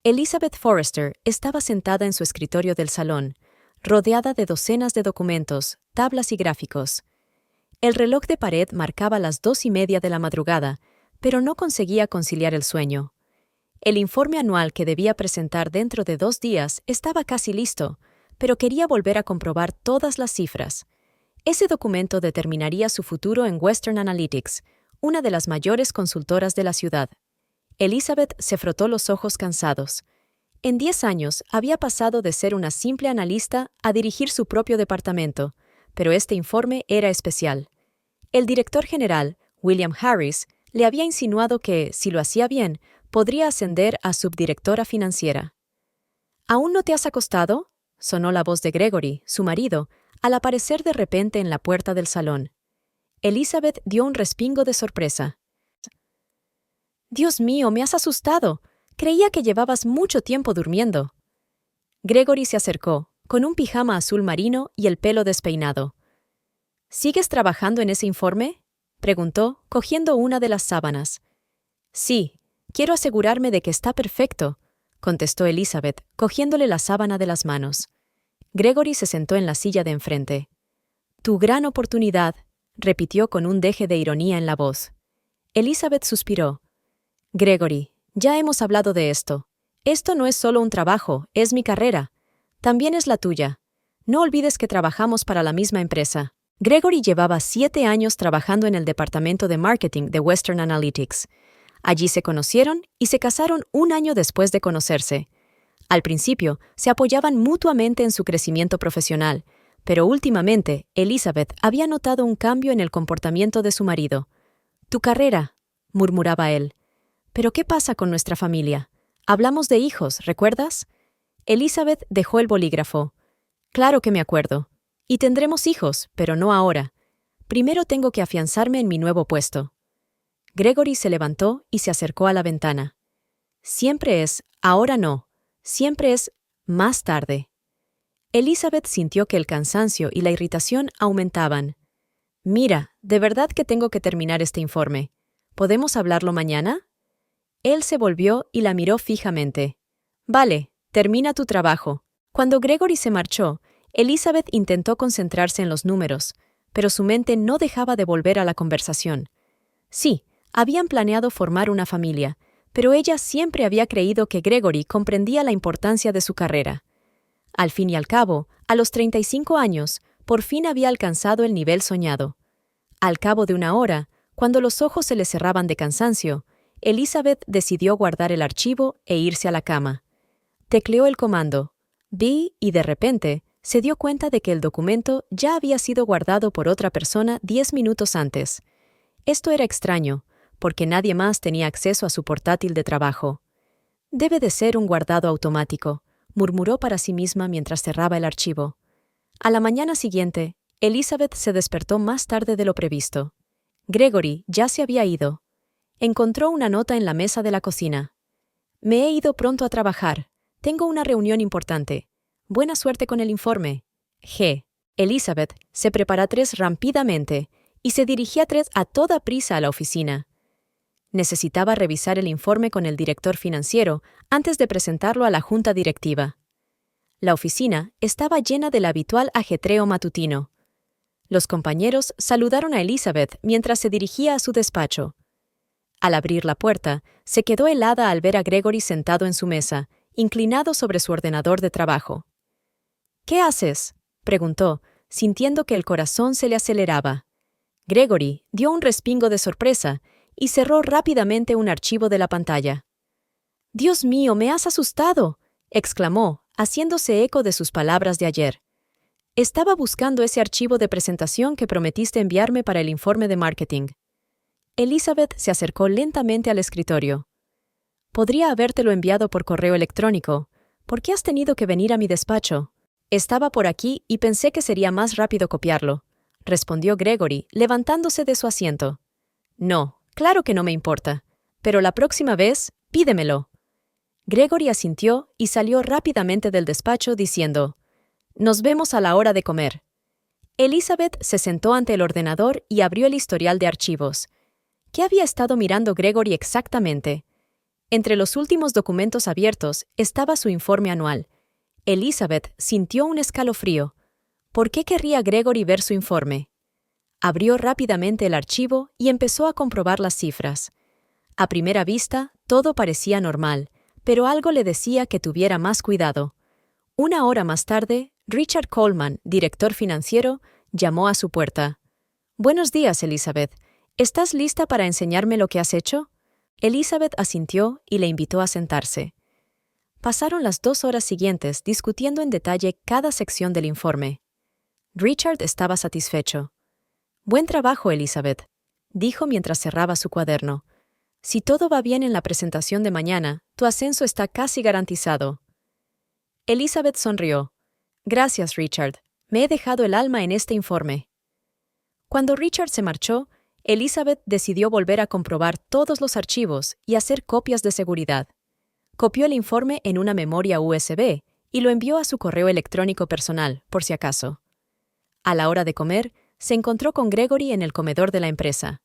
Elizabeth Forrester estaba sentada en su escritorio del salón, rodeada de docenas de documentos, tablas y gráficos. El reloj de pared marcaba las 2:30 de la madrugada, pero no conseguía conciliar el sueño. El informe anual que debía presentar dentro de 2 días estaba casi listo, pero quería volver a comprobar todas las cifras. Ese documento determinaría su futuro en Western Analytics, una de las mayores consultoras de la ciudad. Elizabeth se frotó los ojos cansados. En 10 años había pasado de ser una simple analista a dirigir su propio departamento, pero este informe era especial. El director general, William Harris, le había insinuado que, si lo hacía bien, podría ascender a subdirectora financiera. ¿Aún no te has acostado?, sonó la voz de Gregory, su marido, al aparecer de repente en la puerta del salón. Elizabeth dio un respingo de sorpresa. «Dios mío, me has asustado. Creía que llevabas mucho tiempo durmiendo». Gregory se acercó, con un pijama azul marino y el pelo despeinado. «¿Sigues trabajando en ese informe?», preguntó, cogiendo una de las sábanas. «Sí, quiero asegurarme de que está perfecto», contestó Elizabeth, cogiéndole la sábana de las manos. Gregory se sentó en la silla de enfrente. «Tu gran oportunidad», repitió con un deje de ironía en la voz. Elizabeth suspiró. «Gregory, ya hemos hablado de esto. Esto no es solo un trabajo, es mi carrera. También es la tuya. No olvides que trabajamos para la misma empresa». Gregory llevaba 7 años trabajando en el departamento de marketing de Western Analytics. Allí se conocieron y se casaron un año después de conocerse. Al principio, se apoyaban mutuamente en su crecimiento profesional, pero últimamente, Elizabeth había notado un cambio en el comportamiento de su marido. «Tu carrera», murmuraba él. «¿Pero qué pasa con nuestra familia? Hablamos de hijos, ¿recuerdas?». Elizabeth dejó el bolígrafo. «Claro que me acuerdo. Y tendremos hijos, pero no ahora. Primero tengo que afianzarme en mi nuevo puesto». Gregory se levantó y se acercó a la ventana. «Siempre es, ahora no. Siempre es, más tarde». Elizabeth sintió que el cansancio y la irritación aumentaban. «Mira, de verdad que tengo que terminar este informe. ¿Podemos hablarlo mañana?». Él se volvió y la miró fijamente. «Vale, termina tu trabajo». Cuando Gregory se marchó, Elizabeth intentó concentrarse en los números, pero su mente no dejaba de volver a la conversación. Sí, habían planeado formar una familia, pero ella siempre había creído que Gregory comprendía la importancia de su carrera. Al fin y al cabo, a los 35 años, por fin había alcanzado el nivel soñado. Al cabo de una hora, cuando los ojos se le cerraban de cansancio, Elizabeth decidió guardar el archivo e irse a la cama. Tecleó el comando «vi» y de repente se dio cuenta de que el documento ya había sido guardado por otra persona 10 minutos antes. Esto era extraño, porque nadie más tenía acceso a su portátil de trabajo. «Debe de ser un guardado automático», murmuró para sí misma mientras cerraba el archivo. A la mañana siguiente, Elizabeth se despertó más tarde de lo previsto. Gregory ya se había ido. Encontró una nota en la mesa de la cocina. «Me he ido pronto a trabajar. Tengo una reunión importante. Buena suerte con el informe. G». Elizabeth se preparó rápidamente y se dirigía a toda prisa a la oficina. Necesitaba revisar el informe con el director financiero antes de presentarlo a la junta directiva. La oficina estaba llena del habitual ajetreo matutino. Los compañeros saludaron a Elizabeth mientras se dirigía a su despacho. Al abrir la puerta, se quedó helada al ver a Gregory sentado en su mesa, inclinado sobre su ordenador de trabajo. «¿Qué haces?», preguntó, sintiendo que el corazón se le aceleraba. Gregory dio un respingo de sorpresa y cerró rápidamente un archivo de la pantalla. «Dios mío, me has asustado», exclamó, haciéndose eco de sus palabras de ayer. «Estaba buscando ese archivo de presentación que prometiste enviarme para el informe de marketing». Elizabeth se acercó lentamente al escritorio. «Podría habértelo enviado por correo electrónico. ¿Por qué has tenido que venir a mi despacho?». «Estaba por aquí y pensé que sería más rápido copiarlo», respondió Gregory, levantándose de su asiento. «No, claro que no me importa. Pero la próxima vez, pídemelo». Gregory asintió y salió rápidamente del despacho diciendo: «Nos vemos a la hora de comer». Elizabeth se sentó ante el ordenador y abrió el historial de archivos. ¿Qué había estado mirando Gregory exactamente? Entre los últimos documentos abiertos estaba su informe anual. Elizabeth sintió un escalofrío. ¿Por qué querría Gregory ver su informe? Abrió rápidamente el archivo y empezó a comprobar las cifras. A primera vista, todo parecía normal, pero algo le decía que tuviera más cuidado. Una hora más tarde, Richard Coleman, director financiero, llamó a su puerta. «Buenos días, Elizabeth. ¿Estás lista para enseñarme lo que has hecho?» Elizabeth asintió y le invitó a sentarse. Pasaron las 2 horas siguientes discutiendo en detalle cada sección del informe. Richard estaba satisfecho. «Buen trabajo, Elizabeth», dijo mientras cerraba su cuaderno. «Si todo va bien en la presentación de mañana, tu ascenso está casi garantizado». Elizabeth sonrió. «Gracias, Richard. Me he dejado el alma en este informe». Cuando Richard se marchó, Elizabeth decidió volver a comprobar todos los archivos y hacer copias de seguridad. Copió el informe en una memoria USB y lo envió a su correo electrónico personal, por si acaso. A la hora de comer, se encontró con Gregory en el comedor de la empresa.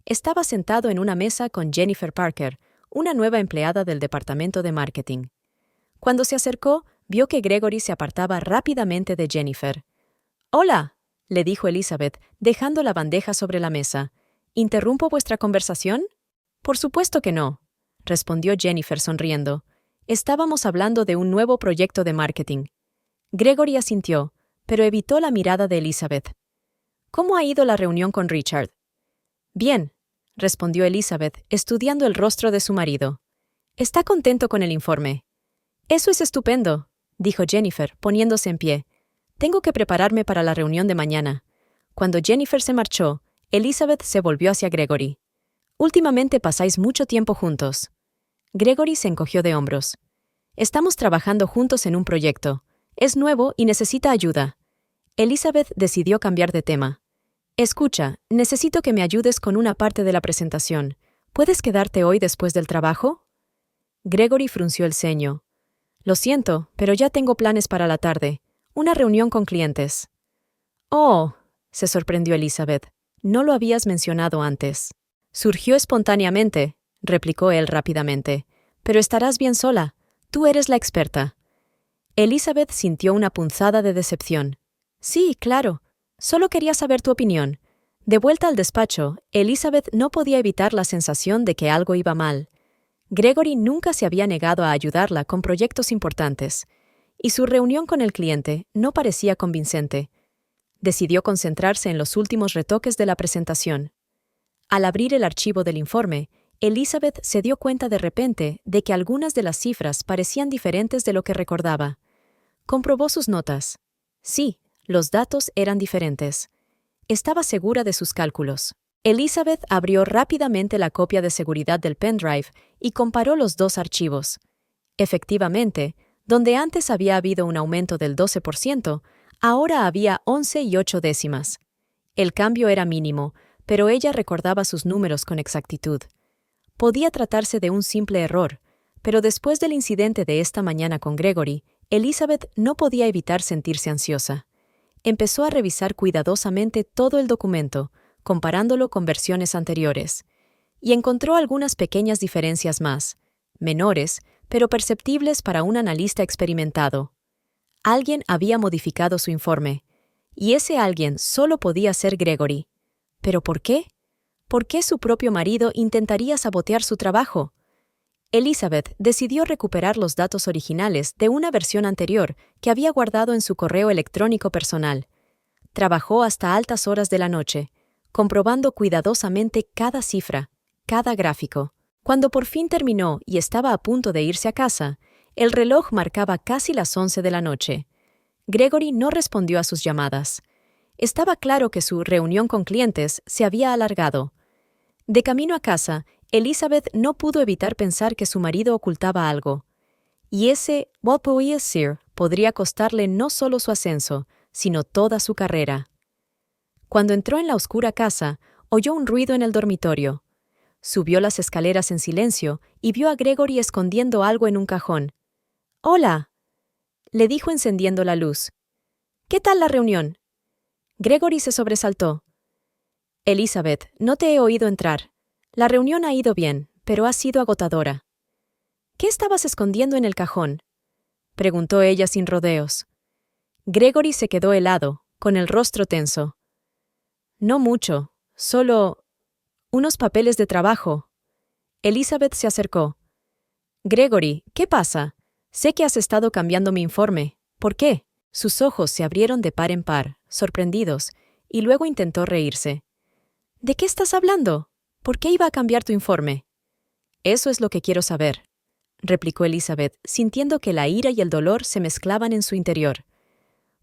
Estaba sentado en una mesa con Jennifer Parker, una nueva empleada del departamento de marketing. Cuando se acercó, vio que Gregory se apartaba rápidamente de Jennifer. «Hola», le dijo Elizabeth, dejando la bandeja sobre la mesa. «¿Interrumpo vuestra conversación?» «Por supuesto que no», respondió Jennifer sonriendo. «Estábamos hablando de un nuevo proyecto de marketing». Gregory asintió, pero evitó la mirada de Elizabeth. «¿Cómo ha ido la reunión con Richard?» «Bien», respondió Elizabeth, estudiando el rostro de su marido. «Está contento con el informe». «Eso es estupendo», dijo Jennifer, poniéndose en pie. «Tengo que prepararme para la reunión de mañana». Cuando Jennifer se marchó, Elizabeth se volvió hacia Gregory. «Últimamente pasáis mucho tiempo juntos». Gregory se encogió de hombros. «Estamos trabajando juntos en un proyecto. Es nuevo y necesita ayuda». Elizabeth decidió cambiar de tema. «Escucha, necesito que me ayudes con una parte de la presentación. ¿Puedes quedarte hoy después del trabajo?» Gregory frunció el ceño. «Lo siento, pero ya tengo planes para la tarde. Una reunión con clientes». «Oh», se sorprendió Elizabeth. «No lo habías mencionado antes». «Surgió espontáneamente», replicó él rápidamente. «Pero estarás bien sola. Tú eres la experta». Elizabeth sintió una punzada de decepción. «Sí, claro. Solo quería saber tu opinión». De vuelta al despacho, Elizabeth no podía evitar la sensación de que algo iba mal. Gregory nunca se había negado a ayudarla con proyectos importantes, y su reunión con el cliente no parecía convincente. Decidió concentrarse en los últimos retoques de la presentación. Al abrir el archivo del informe, Elizabeth se dio cuenta de repente de que algunas de las cifras parecían diferentes de lo que recordaba. Comprobó sus notas. Sí, los datos eran diferentes. Estaba segura de sus cálculos. Elizabeth abrió rápidamente la copia de seguridad del pendrive y comparó los dos archivos. Efectivamente, donde antes había habido un aumento del 12%, ahora había 11,8. El cambio era mínimo, pero ella recordaba sus números con exactitud. Podía tratarse de un simple error, pero después del incidente de esta mañana con Gregory, Elizabeth no podía evitar sentirse ansiosa. Empezó a revisar cuidadosamente todo el documento, comparándolo con versiones anteriores, y encontró algunas pequeñas diferencias más, menores, pero perceptibles para un analista experimentado. Alguien había modificado su informe, y ese alguien solo podía ser Gregory. ¿Pero por qué? ¿Por qué su propio marido intentaría sabotear su trabajo? Elizabeth decidió recuperar los datos originales de una versión anterior que había guardado en su correo electrónico personal. Trabajó hasta altas horas de la noche, comprobando cuidadosamente cada cifra, cada gráfico. Cuando por fin terminó y estaba a punto de irse a casa, el reloj marcaba casi las 11 de la noche. Gregory no respondió a sus llamadas. Estaba claro que su reunión con clientes se había alargado. De camino a casa, Elizabeth no pudo evitar pensar que su marido ocultaba algo. Y ese "what podía ser" podría costarle no solo su ascenso, sino toda su carrera. Cuando entró en la oscura casa, oyó un ruido en el dormitorio. Subió las escaleras en silencio y vio a Gregory escondiendo algo en un cajón. «Hola», le dijo encendiendo la luz. «¿Qué tal la reunión?» Gregory se sobresaltó. «Elizabeth, no te he oído entrar. La reunión ha ido bien, pero ha sido agotadora». ¿Qué estabas escondiendo en el cajón?, preguntó ella sin rodeos. Gregory se quedó helado, con el rostro tenso. No mucho, solo unos papeles de trabajo. Elizabeth se acercó. Gregory, ¿qué pasa? Sé que has estado cambiando mi informe. ¿Por qué? Sus ojos se abrieron de par en par, sorprendidos, y luego intentó reírse. ¿De qué estás hablando? ¿Por qué iba a cambiar tu informe? Eso es lo que quiero saber, replicó Elizabeth, sintiendo que la ira y el dolor se mezclaban en su interior.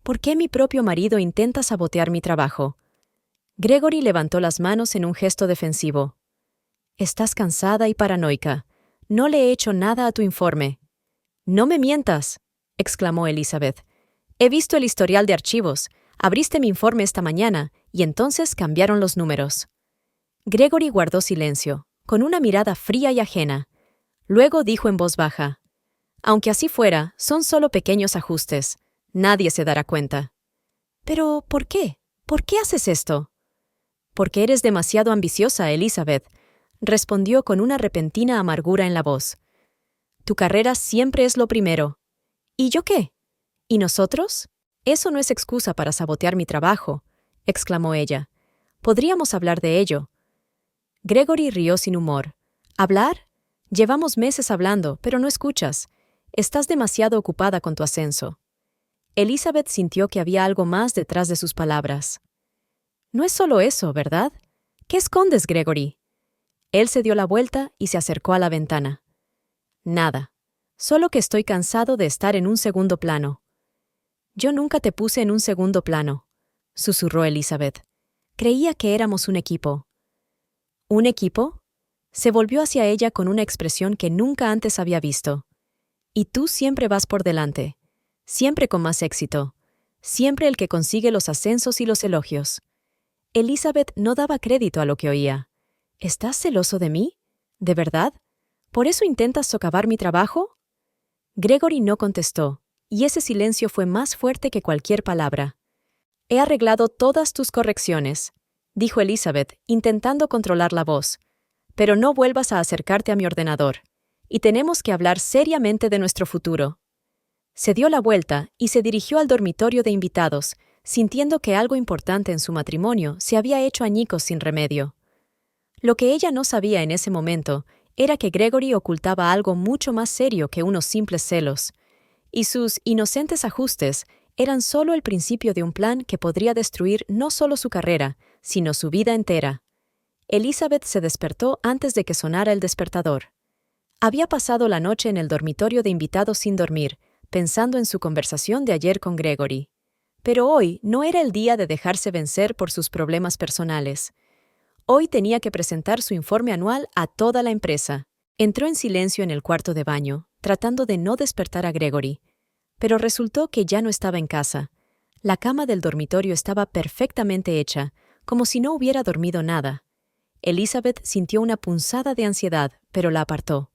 ¿Por qué mi propio marido intenta sabotear mi trabajo? Gregory levantó las manos en un gesto defensivo. Estás cansada y paranoica. No le he hecho nada a tu informe. No me mientas, exclamó Elizabeth. He visto el historial de archivos. Abriste mi informe esta mañana y entonces cambiaron los números. Gregory guardó silencio, con una mirada fría y ajena. Luego dijo en voz baja: Aunque así fuera, son solo pequeños ajustes. Nadie se dará cuenta. ¿Pero por qué? ¿Por qué haces esto? Porque eres demasiado ambiciosa, Elizabeth, respondió con una repentina amargura en la voz. Tu carrera siempre es lo primero. ¿Y yo qué? ¿Y nosotros? Eso no es excusa para sabotear mi trabajo, exclamó ella. Podríamos hablar de ello. Gregory rió sin humor. ¿Hablar? Llevamos meses hablando, pero no escuchas. Estás demasiado ocupada con tu ascenso. Elizabeth sintió que había algo más detrás de sus palabras. No es solo eso, ¿verdad? ¿Qué escondes, Gregory? Él se dio la vuelta y se acercó a la ventana. Nada. Solo que estoy cansado de estar en un segundo plano. Yo nunca te puse en un segundo plano, susurró Elizabeth. Creía que éramos un equipo. ¿Un equipo? Se volvió hacia ella con una expresión que nunca antes había visto. Y tú siempre vas por delante. Siempre con más éxito. Siempre el que consigue los ascensos y los elogios. Elizabeth no daba crédito a lo que oía. ¿Estás celoso de mí? ¿De verdad? ¿Por eso intentas socavar mi trabajo? Gregory no contestó, y ese silencio fue más fuerte que cualquier palabra. He arreglado todas tus correcciones, dijo Elizabeth, intentando controlar la voz. Pero no vuelvas a acercarte a mi ordenador, y tenemos que hablar seriamente de nuestro futuro. Se dio la vuelta y se dirigió al dormitorio de invitados, sintiendo que algo importante en su matrimonio se había hecho añicos sin remedio. Lo que ella no sabía en ese momento era que Gregory ocultaba algo mucho más serio que unos simples celos, y sus inocentes ajustes eran solo el principio de un plan que podría destruir no solo su carrera, sino su vida entera. Elizabeth se despertó antes de que sonara el despertador. Había pasado la noche en el dormitorio de invitados sin dormir, pensando en su conversación de ayer con Gregory. Pero hoy no era el día de dejarse vencer por sus problemas personales. Hoy tenía que presentar su informe anual a toda la empresa. Entró en silencio en el cuarto de baño, tratando de no despertar a Gregory. Pero resultó que ya no estaba en casa. La cama del dormitorio estaba perfectamente hecha, como si no hubiera dormido nada. Elizabeth sintió una punzada de ansiedad, pero la apartó.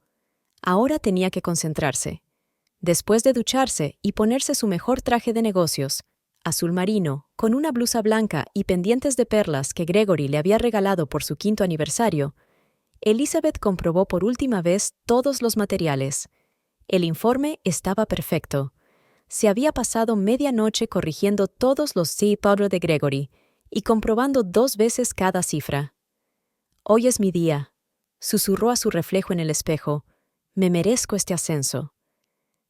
Ahora tenía que concentrarse. Después de ducharse y ponerse su mejor traje de negocios, azul marino, con una blusa blanca y pendientes de perlas que Gregory le había regalado por su 5º aniversario, Elizabeth comprobó por última vez todos los materiales. El informe estaba perfecto. Se había pasado media noche corrigiendo todos los powder de Gregory y comprobando 2 veces cada cifra. «Hoy es mi día», susurró a su reflejo en el espejo. «Me merezco este ascenso».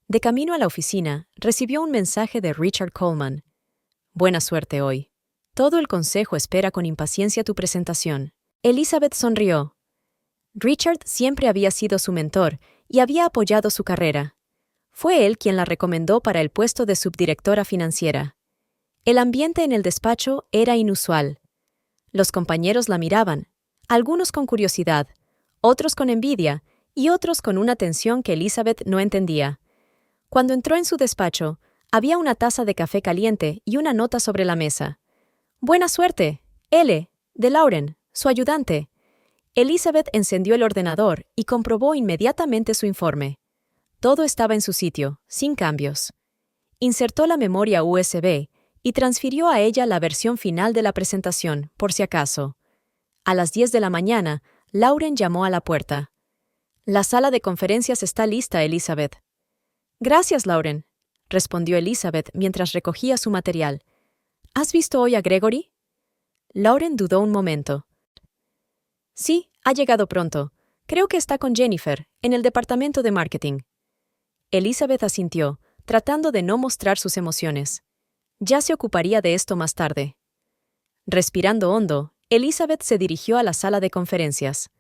De camino a la oficina, recibió un mensaje de Richard Coleman. «Buena suerte hoy. Todo el consejo espera con impaciencia tu presentación». Elizabeth sonrió. Richard siempre había sido su mentor y había apoyado su carrera. Fue él quien la recomendó para el puesto de subdirectora financiera. El ambiente en el despacho era inusual. Los compañeros la miraban, algunos con curiosidad, otros con envidia y otros con una tensión que Elizabeth no entendía. Cuando entró en su despacho, había una taza de café caliente y una nota sobre la mesa. «Buena suerte, L. de Lauren, su ayudante». Elizabeth encendió el ordenador y comprobó inmediatamente su informe. Todo estaba en su sitio, sin cambios. Insertó la memoria USB y transfirió a ella la versión final de la presentación, por si acaso. A las 10 de la mañana, Lauren llamó a la puerta. La sala de conferencias está lista, Elizabeth. Gracias, Lauren, respondió Elizabeth mientras recogía su material. ¿Has visto hoy a Gregory? Lauren dudó un momento. Sí, ha llegado pronto. Creo que está con Jennifer, en el departamento de marketing. Elizabeth asintió, tratando de no mostrar sus emociones. Ya se ocuparía de esto más tarde. Respirando hondo, Elizabeth se dirigió a la sala de conferencias.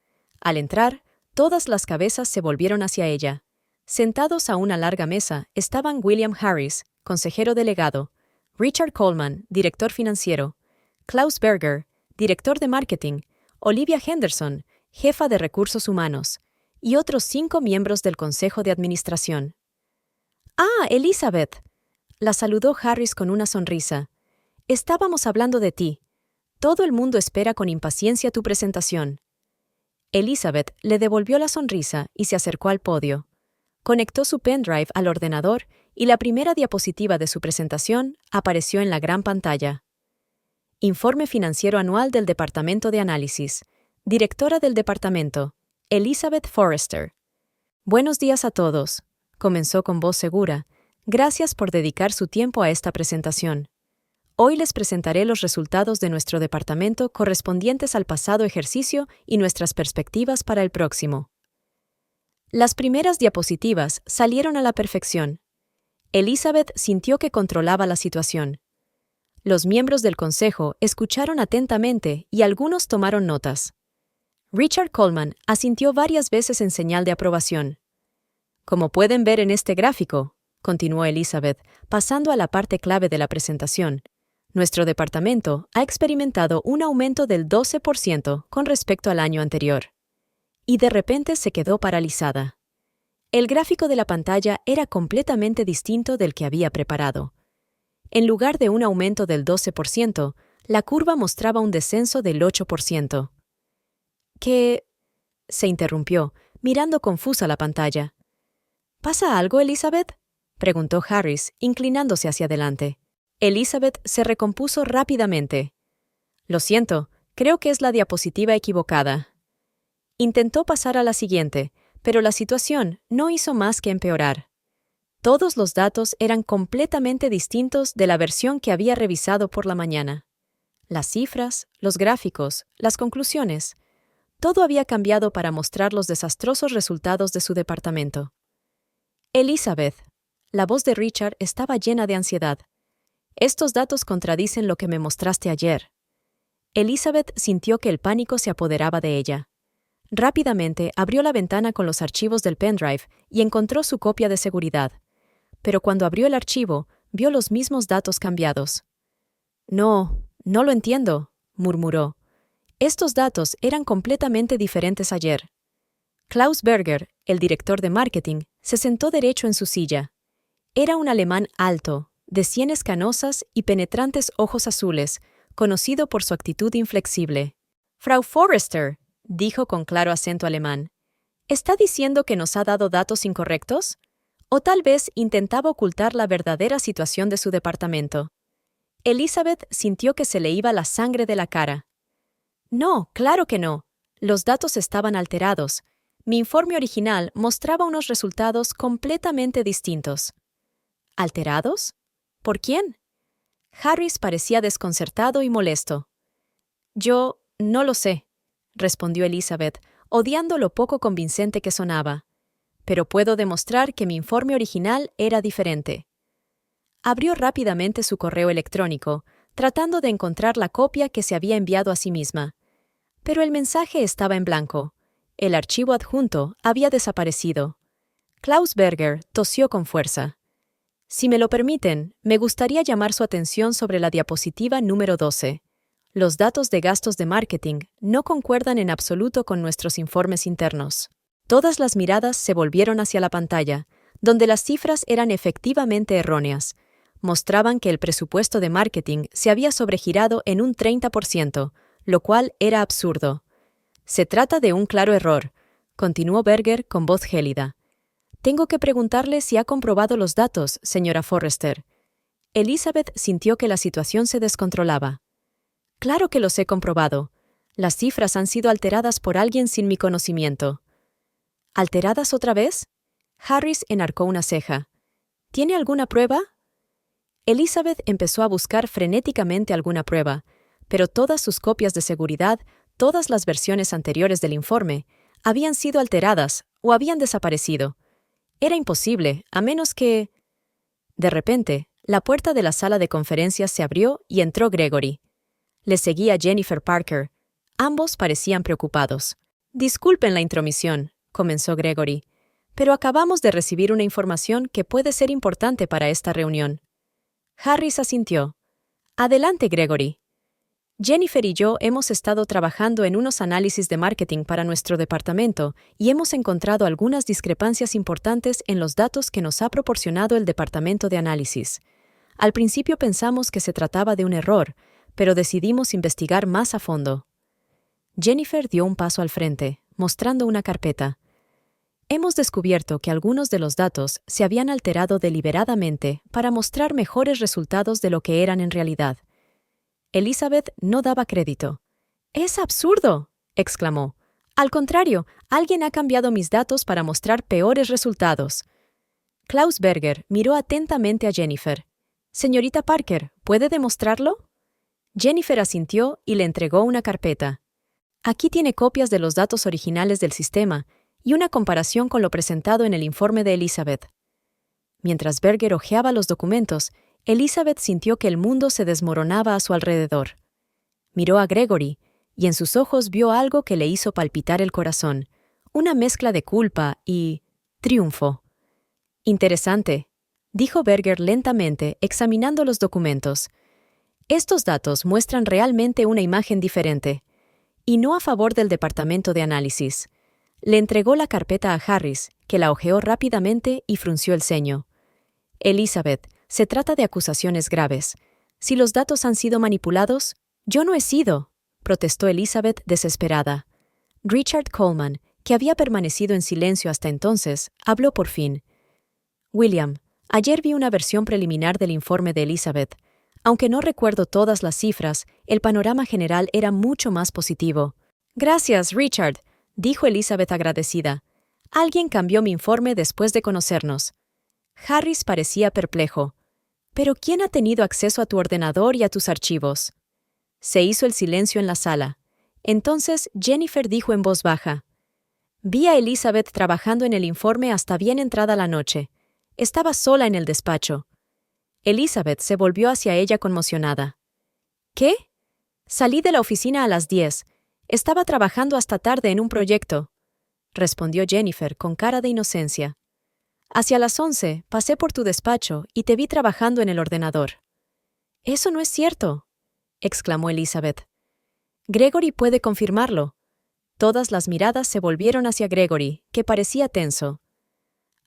Al entrar, todas las cabezas se volvieron hacia ella. Sentados a una larga mesa estaban William Harris, consejero delegado, Richard Coleman, director financiero, Klaus Berger, director de marketing, Olivia Henderson, jefa de recursos humanos, y otros 5 miembros del consejo de administración. «¡Ah, Elizabeth!», la saludó Harris con una sonrisa. «Estábamos hablando de ti. Todo el mundo espera con impaciencia tu presentación». Elizabeth le devolvió la sonrisa y se acercó al podio. Conectó su pendrive al ordenador y la primera diapositiva de su presentación apareció en la gran pantalla. Informe financiero anual del Departamento de Análisis. Directora del departamento, Elizabeth Forrester. «Buenos días a todos», comenzó con voz segura. «Gracias por dedicar su tiempo a esta presentación. Hoy les presentaré los resultados de nuestro departamento correspondientes al pasado ejercicio y nuestras perspectivas para el próximo». Las primeras diapositivas salieron a la perfección. Elizabeth sintió que controlaba la situación. Los miembros del consejo escucharon atentamente y algunos tomaron notas. Richard Coleman asintió varias veces en señal de aprobación. «Como pueden ver en este gráfico», continuó Elizabeth, pasando a la parte clave de la presentación, «nuestro departamento ha experimentado un aumento del 12% con respecto al año anterior». Y de repente se quedó paralizada. El gráfico de la pantalla era completamente distinto del que había preparado. En lugar de un aumento del 12%, la curva mostraba un descenso del 8%. «¿Qué?» se interrumpió, mirando confusa la pantalla. «¿Pasa algo, Elizabeth?», preguntó Harris, inclinándose hacia adelante. Elizabeth se recompuso rápidamente. «Lo siento, creo que es la diapositiva equivocada». Intentó pasar a la siguiente, pero la situación no hizo más que empeorar. Todos los datos eran completamente distintos de la versión que había revisado por la mañana. Las cifras, los gráficos, las conclusiones. Todo había cambiado para mostrar los desastrosos resultados de su departamento. «Elizabeth», la voz de Richard estaba llena de ansiedad. «Estos datos contradicen lo que me mostraste ayer». Elizabeth sintió que el pánico se apoderaba de ella. Rápidamente abrió la ventana con los archivos del pendrive y encontró su copia de seguridad. Pero cuando abrió el archivo, vio los mismos datos cambiados. «No lo entiendo», murmuró. Estos datos eran completamente diferentes ayer. Klaus Berger, el director de marketing, se sentó derecho en su silla. Era un alemán alto, de sienes canosas y penetrantes ojos azules, conocido por su actitud inflexible. «Frau Forrester», dijo con claro acento alemán, ¿está diciendo que nos ha dado datos incorrectos? ¿O tal vez intentaba ocultar la verdadera situación de su departamento? Elizabeth sintió que se le iba la sangre de la cara. «No, claro que no. Los datos estaban alterados. Mi informe original mostraba unos resultados completamente distintos». «¿Alterados? ¿Por quién?» Harris parecía desconcertado y molesto. «Yo no lo sé», respondió Elizabeth, odiando lo poco convincente que sonaba. «Pero puedo demostrar que mi informe original era diferente». Abrió rápidamente su correo electrónico, tratando de encontrar la copia que se había enviado a sí misma. Pero el mensaje estaba en blanco. El archivo adjunto había desaparecido. Klaus Berger tosió con fuerza. «Si me lo permiten, me gustaría llamar su atención sobre la diapositiva número 12. Los datos de gastos de marketing no concuerdan en absoluto con nuestros informes internos». Todas las miradas se volvieron hacia la pantalla, donde las cifras eran efectivamente erróneas. Mostraban que el presupuesto de marketing se había sobregirado en un 30%, lo cual era absurdo. «Se trata de un claro error», continuó Berger con voz gélida. «Tengo que preguntarle si ha comprobado los datos, señora Forrester». Elizabeth sintió que la situación se descontrolaba. «Claro que los he comprobado. Las cifras han sido alteradas por alguien sin mi conocimiento». ¿Alteradas otra vez? Harris enarcó una ceja. ¿Tiene alguna prueba? Elizabeth empezó a buscar frenéticamente alguna prueba, pero todas sus copias de seguridad, todas las versiones anteriores del informe, habían sido alteradas o habían desaparecido. Era imposible, a menos que... De repente, la puerta de la sala de conferencias se abrió y entró Gregory. Le seguía Jennifer Parker. Ambos parecían preocupados. «Disculpen la intromisión», comenzó Gregory, «pero acabamos de recibir una información que puede ser importante para esta reunión». Harris asintió. «Adelante, Gregory». Jennifer y yo hemos estado trabajando en unos análisis de marketing para nuestro departamento y hemos encontrado algunas discrepancias importantes en los datos que nos ha proporcionado el departamento de análisis. Al principio pensamos que se trataba de un error, pero decidimos investigar más a fondo. Jennifer dio un paso al frente, mostrando una carpeta. Hemos descubierto que algunos de los datos se habían alterado deliberadamente para mostrar mejores resultados de lo que eran en realidad. Elizabeth no daba crédito. «¡Es absurdo!», exclamó. «Al contrario, alguien ha cambiado mis datos para mostrar peores resultados». Klaus Berger miró atentamente a Jennifer. «Señorita Parker, ¿puede demostrarlo?». Jennifer asintió y le entregó una carpeta. «Aquí tiene copias de los datos originales del sistema y una comparación con lo presentado en el informe de Elizabeth». Mientras Berger hojeaba los documentos, Elizabeth sintió que el mundo se desmoronaba a su alrededor. Miró a Gregory, y en sus ojos vio algo que le hizo palpitar el corazón, una mezcla de culpa y triunfo. «Interesante», dijo Berger lentamente, examinando los documentos. «Estos datos muestran realmente una imagen diferente, y no a favor del departamento de análisis». Le entregó la carpeta a Harris, que la hojeó rápidamente y frunció el ceño. «Elizabeth, se trata de acusaciones graves. Si los datos han sido manipulados, yo no he sido», protestó Elizabeth desesperada. Richard Coleman, que había permanecido en silencio hasta entonces, habló por fin. «William, ayer vi una versión preliminar del informe de Elizabeth. Aunque no recuerdo todas las cifras, el panorama general era mucho más positivo». «Gracias, Richard», dijo Elizabeth agradecida. «Alguien cambió mi informe después de conocernos». Harris parecía perplejo. «¿Pero quién ha tenido acceso a tu ordenador y a tus archivos?». Se hizo el silencio en la sala. Entonces Jennifer dijo en voz baja. «Vi a Elizabeth trabajando en el informe hasta bien entrada la noche. Estaba sola en el despacho». Elizabeth se volvió hacia ella conmocionada. «¿Qué? Salí de la oficina a las 10. Estaba trabajando hasta tarde en un proyecto», respondió Jennifer con cara de inocencia. «Hacia las 11 pasé por tu despacho y te vi trabajando en el ordenador». «Eso no es cierto», exclamó Elizabeth. «Gregory puede confirmarlo». Todas las miradas se volvieron hacia Gregory, que parecía tenso.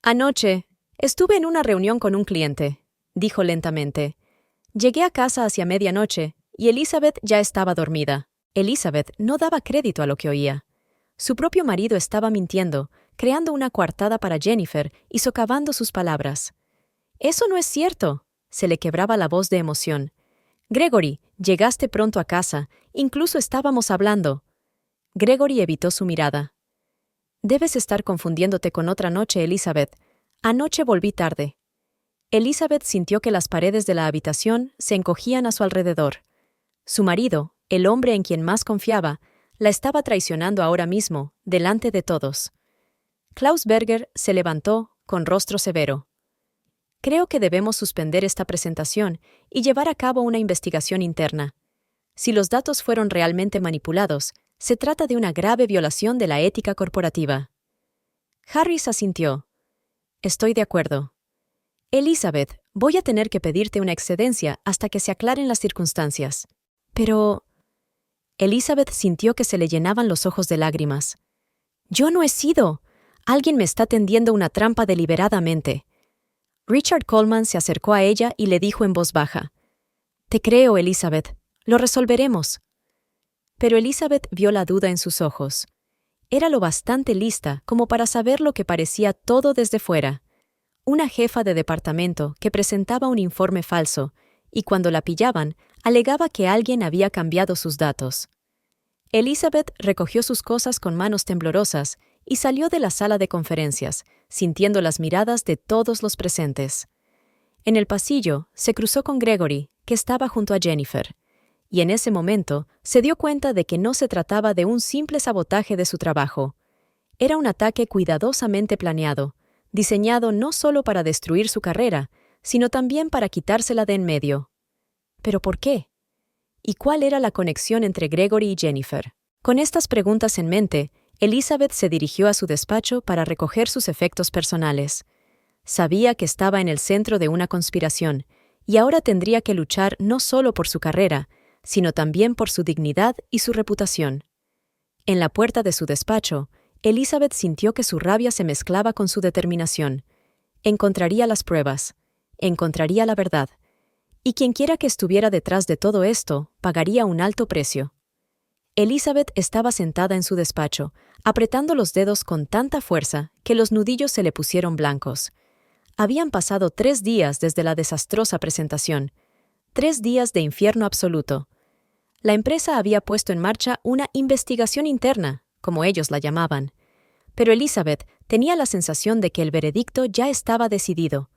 «Anoche estuve en una reunión con un cliente», dijo lentamente. «Llegué a casa hacia medianoche y Elizabeth ya estaba dormida». Elizabeth no daba crédito a lo que oía. Su propio marido estaba mintiendo, creando una coartada para Jennifer y socavando sus palabras. «Eso no es cierto», se le quebraba la voz de emoción. «Gregory, llegaste pronto a casa, incluso estábamos hablando». Gregory evitó su mirada. «Debes estar confundiéndote con otra noche, Elizabeth. Anoche volví tarde». Elizabeth sintió que las paredes de la habitación se encogían a su alrededor. Su marido, el hombre en quien más confiaba, la estaba traicionando ahora mismo, delante de todos. Klaus Berger se levantó, con rostro severo. «Creo que debemos suspender esta presentación y llevar a cabo una investigación interna. Si los datos fueron realmente manipulados, se trata de una grave violación de la ética corporativa». Harris asintió. «Estoy de acuerdo. Elizabeth, voy a tener que pedirte una excedencia hasta que se aclaren las circunstancias». «Pero...». Elizabeth sintió que se le llenaban los ojos de lágrimas. «Yo no he sido. Alguien me está tendiendo una trampa deliberadamente». Richard Coleman se acercó a ella y le dijo en voz baja. «Te creo, Elizabeth. Lo resolveremos». Pero Elizabeth vio la duda en sus ojos. Era lo bastante lista como para saber lo que parecía todo desde fuera. Una jefa de departamento que presentaba un informe falso y cuando la pillaban, alegaba que alguien había cambiado sus datos. Elizabeth recogió sus cosas con manos temblorosas y salió de la sala de conferencias, sintiendo las miradas de todos los presentes. En el pasillo se cruzó con Gregory, que estaba junto a Jennifer, y en ese momento se dio cuenta de que no se trataba de un simple sabotaje de su trabajo. Era un ataque cuidadosamente planeado, diseñado no solo para destruir su carrera, sino también para quitársela de en medio. ¿Pero por qué? ¿Y cuál era la conexión entre Gregory y Jennifer? Con estas preguntas en mente, Elizabeth se dirigió a su despacho para recoger sus efectos personales. Sabía que estaba en el centro de una conspiración, y ahora tendría que luchar no solo por su carrera, sino también por su dignidad y su reputación. En la puerta de su despacho, Elizabeth sintió que su rabia se mezclaba con su determinación. Encontraría las pruebas, encontraría la verdad, y quienquiera que estuviera detrás de todo esto pagaría un alto precio. Elizabeth estaba sentada en su despacho, apretando los dedos con tanta fuerza que los nudillos se le pusieron blancos. Habían pasado 3 días desde la desastrosa presentación, 3 días de infierno absoluto. La empresa había puesto en marcha una investigación interna, como ellos la llamaban, pero Elizabeth tenía la sensación de que el veredicto ya estaba decidido.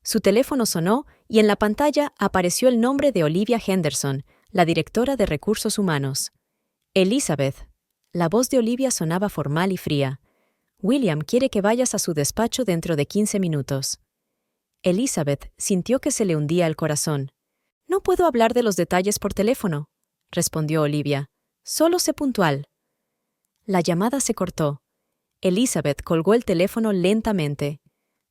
Su teléfono sonó y en la pantalla apareció el nombre de Olivia Henderson, la directora de Recursos Humanos. Elizabeth. La voz de Olivia sonaba formal y fría. William quiere que vayas a su despacho dentro de 15 minutos. Elizabeth sintió que se le hundía el corazón. No puedo hablar de los detalles por teléfono, respondió Olivia. Solo sé puntual. La llamada se cortó. Elizabeth colgó el teléfono lentamente.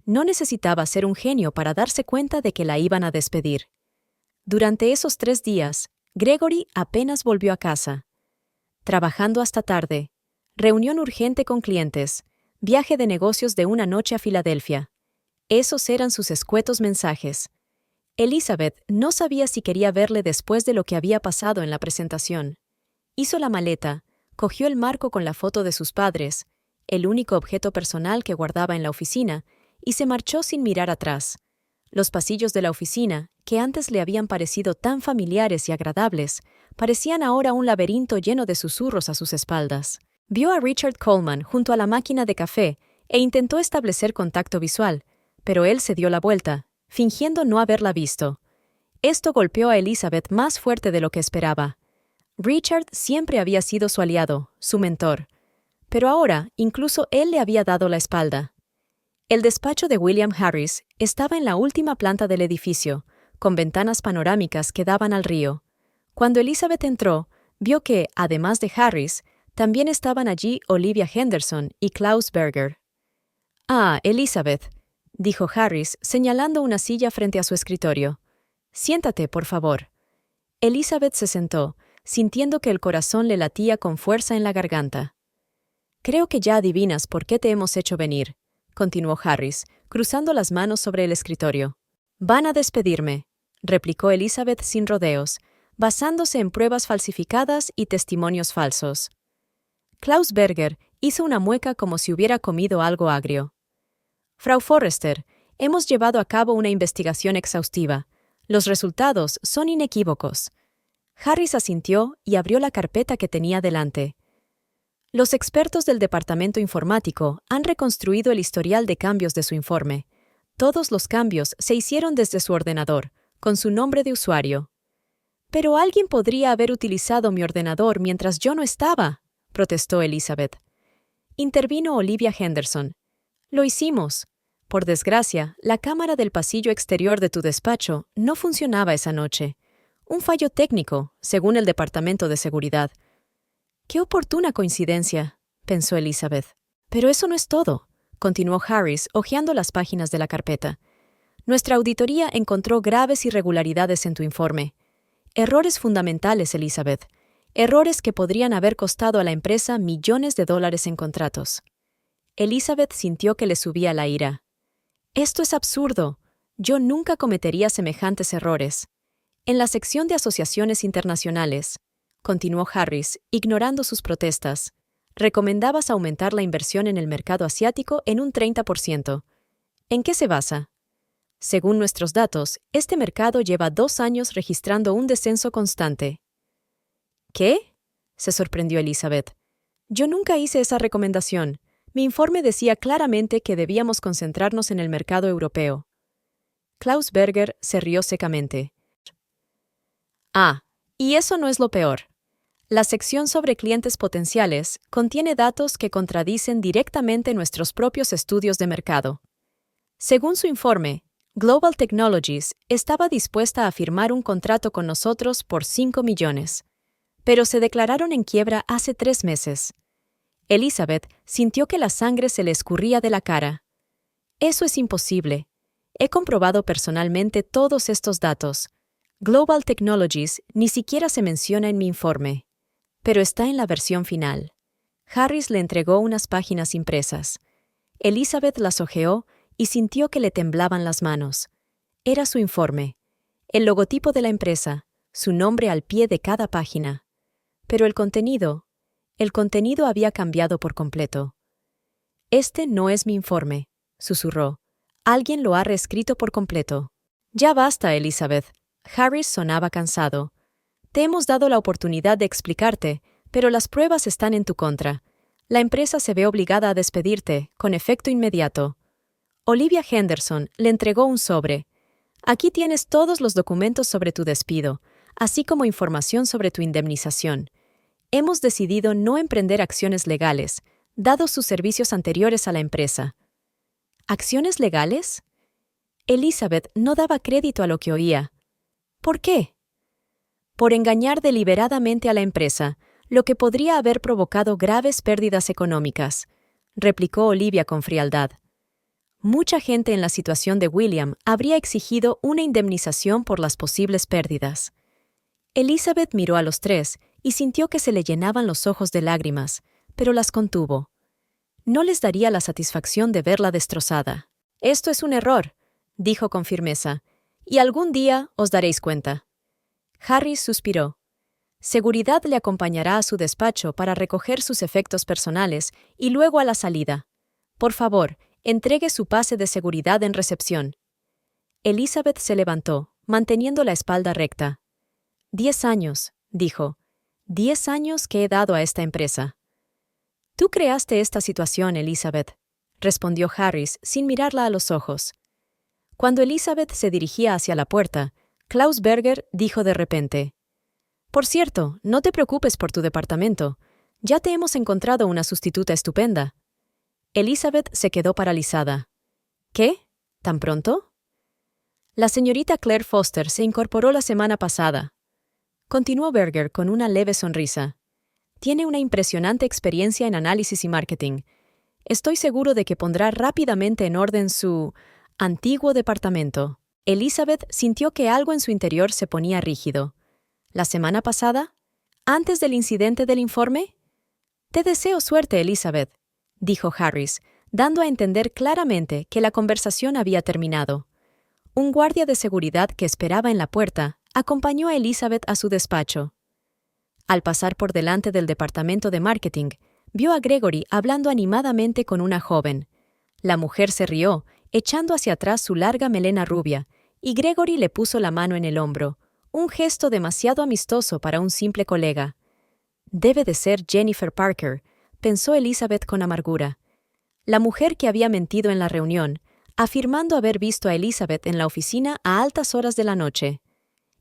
No necesitaba ser un genio para darse cuenta de que la iban a despedir. Durante esos 3 días, Gregory apenas volvió a casa. Trabajando hasta tarde, reunión urgente con clientes, viaje de negocios de una noche a Filadelfia. Esos eran sus escuetos mensajes. Elizabeth no sabía si quería verle después de lo que había pasado en la presentación. Hizo la maleta, cogió el marco con la foto de sus padres, el único objeto personal que guardaba en la oficina, y se marchó sin mirar atrás. Los pasillos de la oficina, que antes le habían parecido tan familiares y agradables, parecían ahora un laberinto lleno de susurros a sus espaldas. Vio a Richard Coleman junto a la máquina de café e intentó establecer contacto visual, pero él se dio la vuelta, fingiendo no haberla visto. Esto golpeó a Elizabeth más fuerte de lo que esperaba. Richard siempre había sido su aliado, su mentor. Pero ahora, incluso él le había dado la espalda. El despacho de William Harris estaba en la última planta del edificio, con ventanas panorámicas que daban al río. Cuando Elizabeth entró, vio que, además de Harris, también estaban allí Olivia Henderson y Klaus Berger. «Ah, Elizabeth», dijo Harris, señalando una silla frente a su escritorio. «Siéntate, por favor». Elizabeth se sentó, sintiendo que el corazón le latía con fuerza en la garganta. «Creo que ya adivinas por qué te hemos hecho venir», continuó Harris, cruzando las manos sobre el escritorio. «Van a despedirme», replicó Elizabeth sin rodeos, basándose en pruebas falsificadas y testimonios falsos. Klaus Berger hizo una mueca como si hubiera comido algo agrio. «Frau Forrester, hemos llevado a cabo una investigación exhaustiva. Los resultados son inequívocos». Harris asintió y abrió la carpeta que tenía delante. Los expertos del departamento informático han reconstruido el historial de cambios de su informe. Todos los cambios se hicieron desde su ordenador, con su nombre de usuario. «Pero alguien podría haber utilizado mi ordenador mientras yo no estaba», protestó Elizabeth. Intervino Olivia Henderson. «Lo hicimos. Por desgracia, la cámara del pasillo exterior de tu despacho no funcionaba esa noche. Un fallo técnico, según el Departamento de Seguridad». «Qué oportuna coincidencia», pensó Elizabeth. «Pero eso no es todo», continuó Harris, hojeando las páginas de la carpeta. «Nuestra auditoría encontró graves irregularidades en tu informe. Errores fundamentales, Elizabeth. Errores que podrían haber costado a la empresa millones de dólares en contratos». Elizabeth sintió que le subía la ira. «Esto es absurdo. Yo nunca cometería semejantes errores. En la sección de asociaciones internacionales», continuó Harris, ignorando sus protestas, «recomendabas aumentar la inversión en el mercado asiático en un 30%. ¿En qué se basa?» «Según nuestros datos, este mercado lleva 2 años registrando un descenso constante». «¿Qué?», se sorprendió Elizabeth. «Yo nunca hice esa recomendación. Mi informe decía claramente que debíamos concentrarnos en el mercado europeo. Klaus Berger se rió secamente. Ah, y eso no es lo peor. La sección sobre clientes potenciales contiene datos que contradicen directamente nuestros propios estudios de mercado. Según su informe, Global Technologies estaba dispuesta a firmar un contrato con nosotros por 5 millones, pero se declararon en quiebra hace 3 meses. Elizabeth sintió que la sangre se le escurría de la cara. Eso es imposible. He comprobado personalmente todos estos datos. Global Technologies ni siquiera se menciona en mi informe, pero está en la versión final. Harris le entregó unas páginas impresas. Elizabeth las hojeó y sintió que le temblaban las manos. Era su informe, el logotipo de la empresa, su nombre al pie de cada página. Pero el contenido había cambiado por completo. «Este no es mi informe», susurró. «Alguien lo ha reescrito por completo». «Ya basta, Elizabeth». Harris sonaba cansado. «Te hemos dado la oportunidad de explicarte, pero las pruebas están en tu contra. La empresa se ve obligada a despedirte, con efecto inmediato». Olivia Henderson le entregó un sobre. «Aquí tienes todos los documentos sobre tu despido, así como información sobre tu indemnización. Hemos decidido no emprender acciones legales, dado sus servicios anteriores a la empresa». ¿Acciones legales? Elizabeth no daba crédito a lo que oía. ¿Por qué? Por engañar deliberadamente a la empresa, lo que podría haber provocado graves pérdidas económicas, replicó Olivia con frialdad. Mucha gente en la situación de William habría exigido una indemnización por las posibles pérdidas. Elizabeth miró a los tres y sintió que se le llenaban los ojos de lágrimas, pero las contuvo. No les daría la satisfacción de verla destrozada. «Esto es un error», dijo con firmeza, «y algún día os daréis cuenta». Harris suspiró. Seguridad le acompañará a su despacho para recoger sus efectos personales y luego a la salida. Por favor, entregue su pase de seguridad en recepción. Elizabeth se levantó, manteniendo la espalda recta. 10 años, dijo. 10 años que he dado a esta empresa. «Tú creaste esta situación, Elizabeth», respondió Harris sin mirarla a los ojos. Cuando Elizabeth se dirigía hacia la puerta, Klaus Berger dijo de repente: «Por cierto, no te preocupes por tu departamento. Ya te hemos encontrado una sustituta estupenda». Elizabeth se quedó paralizada. «¿Qué? ¿Tan pronto?» «La señorita Claire Foster se incorporó la semana pasada», continuó Berger con una leve sonrisa. «Tiene una impresionante experiencia en análisis y marketing. Estoy seguro de que pondrá rápidamente en orden su antiguo departamento». Elizabeth sintió que algo en su interior se ponía rígido. ¿La semana pasada? ¿Antes del incidente del informe? «Te deseo suerte, Elizabeth», dijo Harris, dando a entender claramente que la conversación había terminado. Un guardia de seguridad que esperaba en la puerta acompañó a Elizabeth a su despacho. Al pasar por delante del departamento de marketing, vio a Gregory hablando animadamente con una joven. La mujer se rió, echando hacia atrás su larga melena rubia, y Gregory le puso la mano en el hombro, un gesto demasiado amistoso para un simple colega. «Debe de ser Jennifer Parker», pensó Elizabeth con amargura. La mujer que había mentido en la reunión, afirmando haber visto a Elizabeth en la oficina a altas horas de la noche.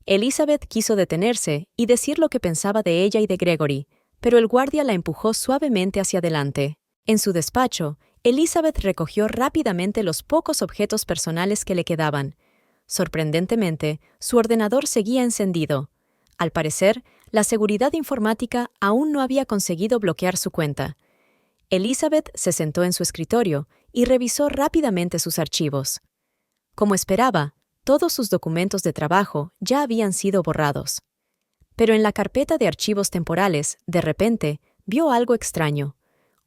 Elizabeth quiso detenerse y decir lo que pensaba de ella y de Gregory, pero el guardia la empujó suavemente hacia adelante. En su despacho, Elizabeth recogió rápidamente los pocos objetos personales que le quedaban. Sorprendentemente, su ordenador seguía encendido. Al parecer, la seguridad informática aún no había conseguido bloquear su cuenta. Elizabeth se sentó en su escritorio y revisó rápidamente sus archivos. Como esperaba, todos sus documentos de trabajo ya habían sido borrados. Pero en la carpeta de archivos temporales, de repente, vio algo extraño.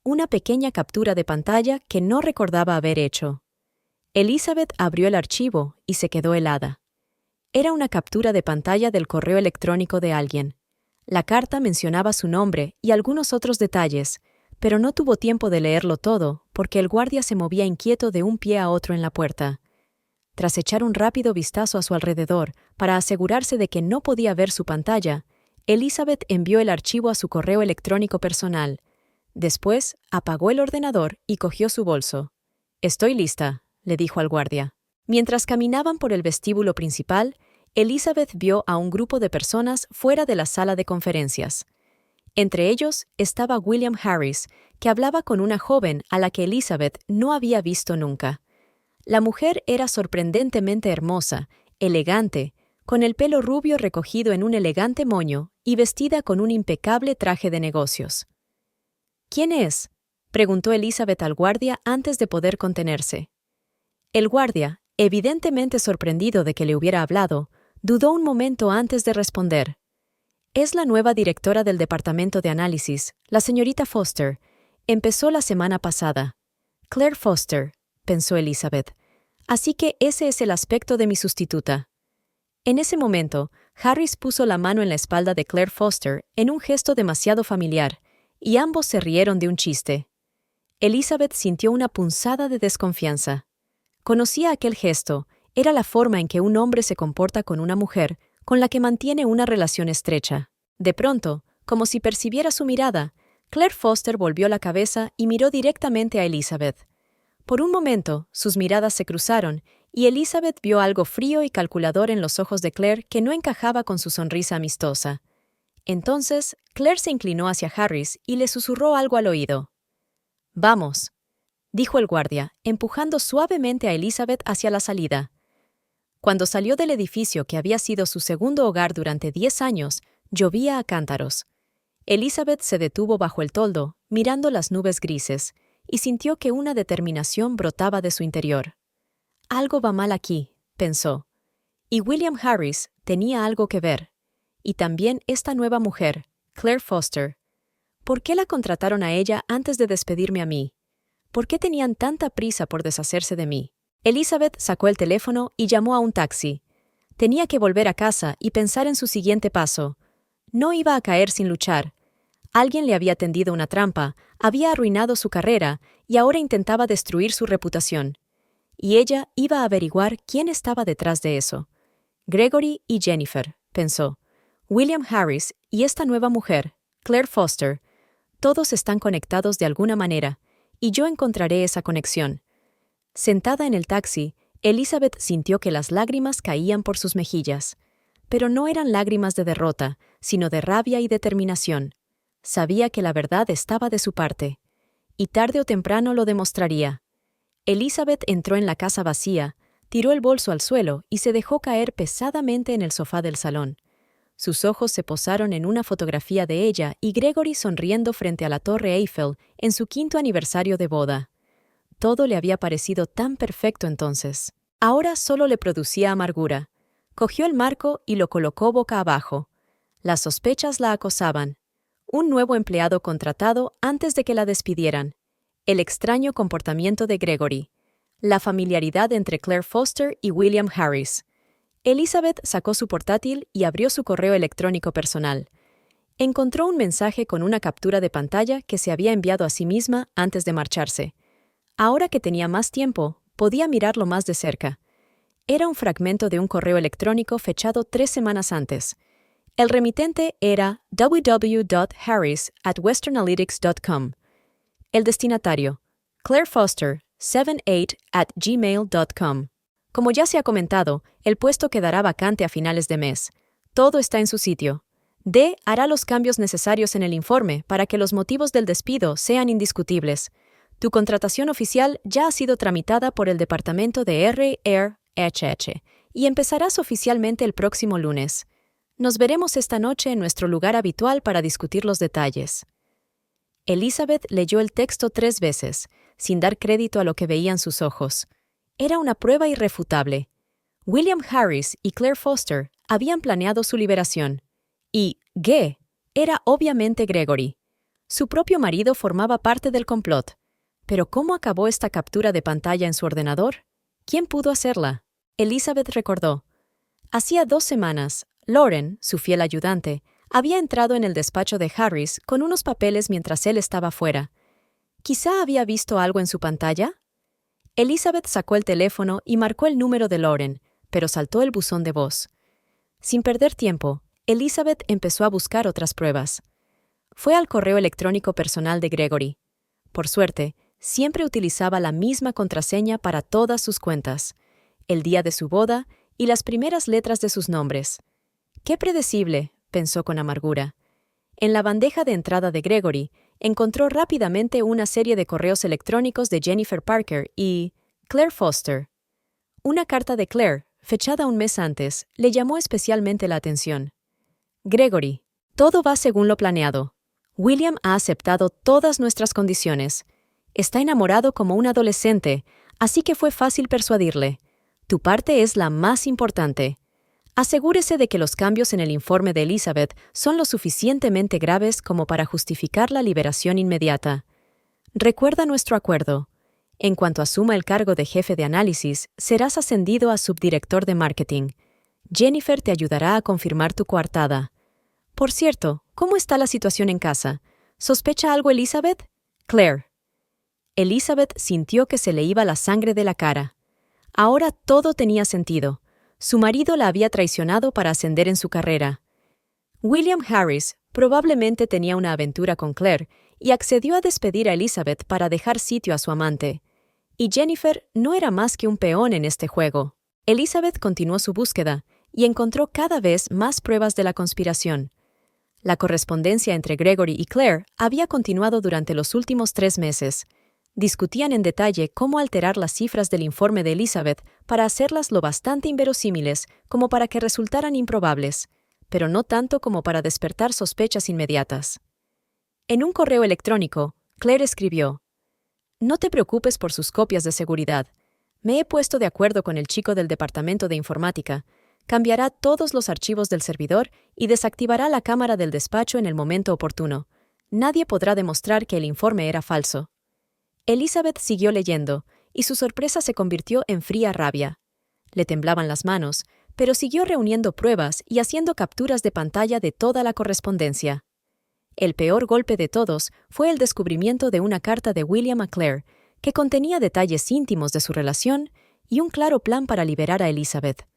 Una pequeña captura de pantalla que no recordaba haber hecho. Elizabeth abrió el archivo y se quedó helada. Era una captura de pantalla del correo electrónico de alguien. La carta mencionaba su nombre y algunos otros detalles, pero no tuvo tiempo de leerlo todo porque el guardia se movía inquieto de un pie a otro en la puerta. Tras echar un rápido vistazo a su alrededor para asegurarse de que no podía ver su pantalla, Elizabeth envió el archivo a su correo electrónico personal. Después, apagó el ordenador y cogió su bolso. «Estoy lista», le dijo al guardia. Mientras caminaban por el vestíbulo principal, Elizabeth vio a un grupo de personas fuera de la sala de conferencias. Entre ellos estaba William Harris, que hablaba con una joven a la que Elizabeth no había visto nunca. La mujer era sorprendentemente hermosa, elegante, con el pelo rubio recogido en un elegante moño y vestida con un impecable traje de negocios. «¿Quién es?», preguntó Elizabeth al guardia antes de poder contenerse. El guardia, evidentemente sorprendido de que le hubiera hablado, dudó un momento antes de responder. «Es la nueva directora del departamento de análisis, la señorita Foster. Empezó la semana pasada». «Claire Foster», pensó Elizabeth. «Así que ese es el aspecto de mi sustituta». En ese momento, Harris puso la mano en la espalda de Claire Foster en un gesto demasiado familiar, y ambos se rieron de un chiste. Elizabeth sintió una punzada de desconfianza. Conocía aquel gesto, era la forma en que un hombre se comporta con una mujer con la que mantiene una relación estrecha. De pronto, como si percibiera su mirada, Claire Foster volvió la cabeza y miró directamente a Elizabeth. Por un momento, sus miradas se cruzaron, y Elizabeth vio algo frío y calculador en los ojos de Claire que no encajaba con su sonrisa amistosa. Entonces, Claire se inclinó hacia Harris y le susurró algo al oído. «Vamos», dijo el guardia, empujando suavemente a Elizabeth hacia la salida. Cuando salió del edificio que había sido su segundo hogar durante 10 años, llovía a cántaros. Elizabeth se detuvo bajo el toldo, mirando las nubes grises, y sintió que una determinación brotaba de su interior. «Algo va mal aquí», pensó. Y William Harris tenía algo que ver. Y también esta nueva mujer, Claire Foster. ¿Por qué la contrataron a ella antes de despedirme a mí? ¿Por qué tenían tanta prisa por deshacerse de mí? Elizabeth sacó el teléfono y llamó a un taxi. Tenía que volver a casa y pensar en su siguiente paso. No iba a caer sin luchar. Alguien le había tendido una trampa, había arruinado su carrera y ahora intentaba destruir su reputación. Y ella iba a averiguar quién estaba detrás de eso. Gregory y Jennifer, pensó. William Harris y esta nueva mujer, Claire Foster. Todos están conectados de alguna manera, y yo encontraré esa conexión. Sentada en el taxi, Elizabeth sintió que las lágrimas caían por sus mejillas. Pero no eran lágrimas de derrota, sino de rabia y determinación. Sabía que la verdad estaba de su parte. Y tarde o temprano lo demostraría. Elizabeth entró en la casa vacía, tiró el bolso al suelo y se dejó caer pesadamente en el sofá del salón. Sus ojos se posaron en una fotografía de ella y Gregory sonriendo frente a la Torre Eiffel en su 5º aniversario de boda. Todo le había parecido tan perfecto entonces. Ahora solo le producía amargura. Cogió el marco y lo colocó boca abajo. Las sospechas la acosaban. Un nuevo empleado contratado antes de que la despidieran. El extraño comportamiento de Gregory. La familiaridad entre Claire Foster y William Harris. Elizabeth sacó su portátil y abrió su correo electrónico personal. Encontró un mensaje con una captura de pantalla que se había enviado a sí misma antes de marcharse. Ahora que tenía más tiempo, podía mirarlo más de cerca. Era un fragmento de un correo electrónico fechado 3 semanas antes. El remitente era www.harris@westernanalytics.com. El destinatario, Claire Foster, 78@gmail.com. Como ya se ha comentado, el puesto quedará vacante a finales de mes. Todo está en su sitio. D hará los cambios necesarios en el informe para que los motivos del despido sean indiscutibles. Tu contratación oficial ya ha sido tramitada por el departamento de RRHH y empezarás oficialmente el próximo lunes. Nos veremos esta noche en nuestro lugar habitual para discutir los detalles. Elizabeth leyó el texto 3 veces, sin dar crédito a lo que veían sus ojos. Era una prueba irrefutable. William Harris y Claire Foster habían planeado su liberación. Y G era obviamente Gregory. Su propio marido formaba parte del complot. Pero ¿cómo acabó esta captura de pantalla en su ordenador? ¿Quién pudo hacerla? Elizabeth recordó. Hacía 2 semanas, Lauren, su fiel ayudante, había entrado en el despacho de Harris con unos papeles mientras él estaba fuera. ¿Quizá había visto algo en su pantalla? Elizabeth sacó el teléfono y marcó el número de Lauren, pero saltó el buzón de voz. Sin perder tiempo, Elizabeth empezó a buscar otras pruebas. Fue al correo electrónico personal de Gregory. Por suerte, siempre utilizaba la misma contraseña para todas sus cuentas, el día de su boda y las primeras letras de sus nombres. ¡Qué predecible!, pensó con amargura. En la bandeja de entrada de Gregory, encontró rápidamente una serie de correos electrónicos de Jennifer Parker y Claire Foster. Una carta de Claire, fechada un mes antes, le llamó especialmente la atención. Gregory, todo va según lo planeado. William ha aceptado todas nuestras condiciones. Está enamorado como un adolescente, así que fue fácil persuadirle. Tu parte es la más importante. Asegúrese de que los cambios en el informe de Elizabeth son lo suficientemente graves como para justificar la liberación inmediata. Recuerda nuestro acuerdo. En cuanto asuma el cargo de jefe de análisis, serás ascendido a subdirector de marketing. Jennifer te ayudará a confirmar tu coartada. Por cierto, ¿cómo está la situación en casa? ¿Sospecha algo Elizabeth? Claire. Elizabeth sintió que se le iba la sangre de la cara. Ahora todo tenía sentido. Su marido la había traicionado para ascender en su carrera. William Harris probablemente tenía una aventura con Claire y accedió a despedir a Elizabeth para dejar sitio a su amante. Y Jennifer no era más que un peón en este juego. Elizabeth continuó su búsqueda y encontró cada vez más pruebas de la conspiración. La correspondencia entre Gregory y Claire había continuado durante los últimos 3 meses. Discutían en detalle cómo alterar las cifras del informe de Elizabeth para hacerlas lo bastante inverosímiles como para que resultaran improbables, pero no tanto como para despertar sospechas inmediatas. En un correo electrónico, Claire escribió: «No te preocupes por sus copias de seguridad. Me he puesto de acuerdo con el chico del departamento de informática. Cambiará todos los archivos del servidor y desactivará la cámara del despacho en el momento oportuno. Nadie podrá demostrar que el informe era falso». Elizabeth siguió leyendo, y su sorpresa se convirtió en fría rabia. Le temblaban las manos, pero siguió reuniendo pruebas y haciendo capturas de pantalla de toda la correspondencia. El peor golpe de todos fue el descubrimiento de una carta de William a Claire, que contenía detalles íntimos de su relación y un claro plan para liberar a Elizabeth.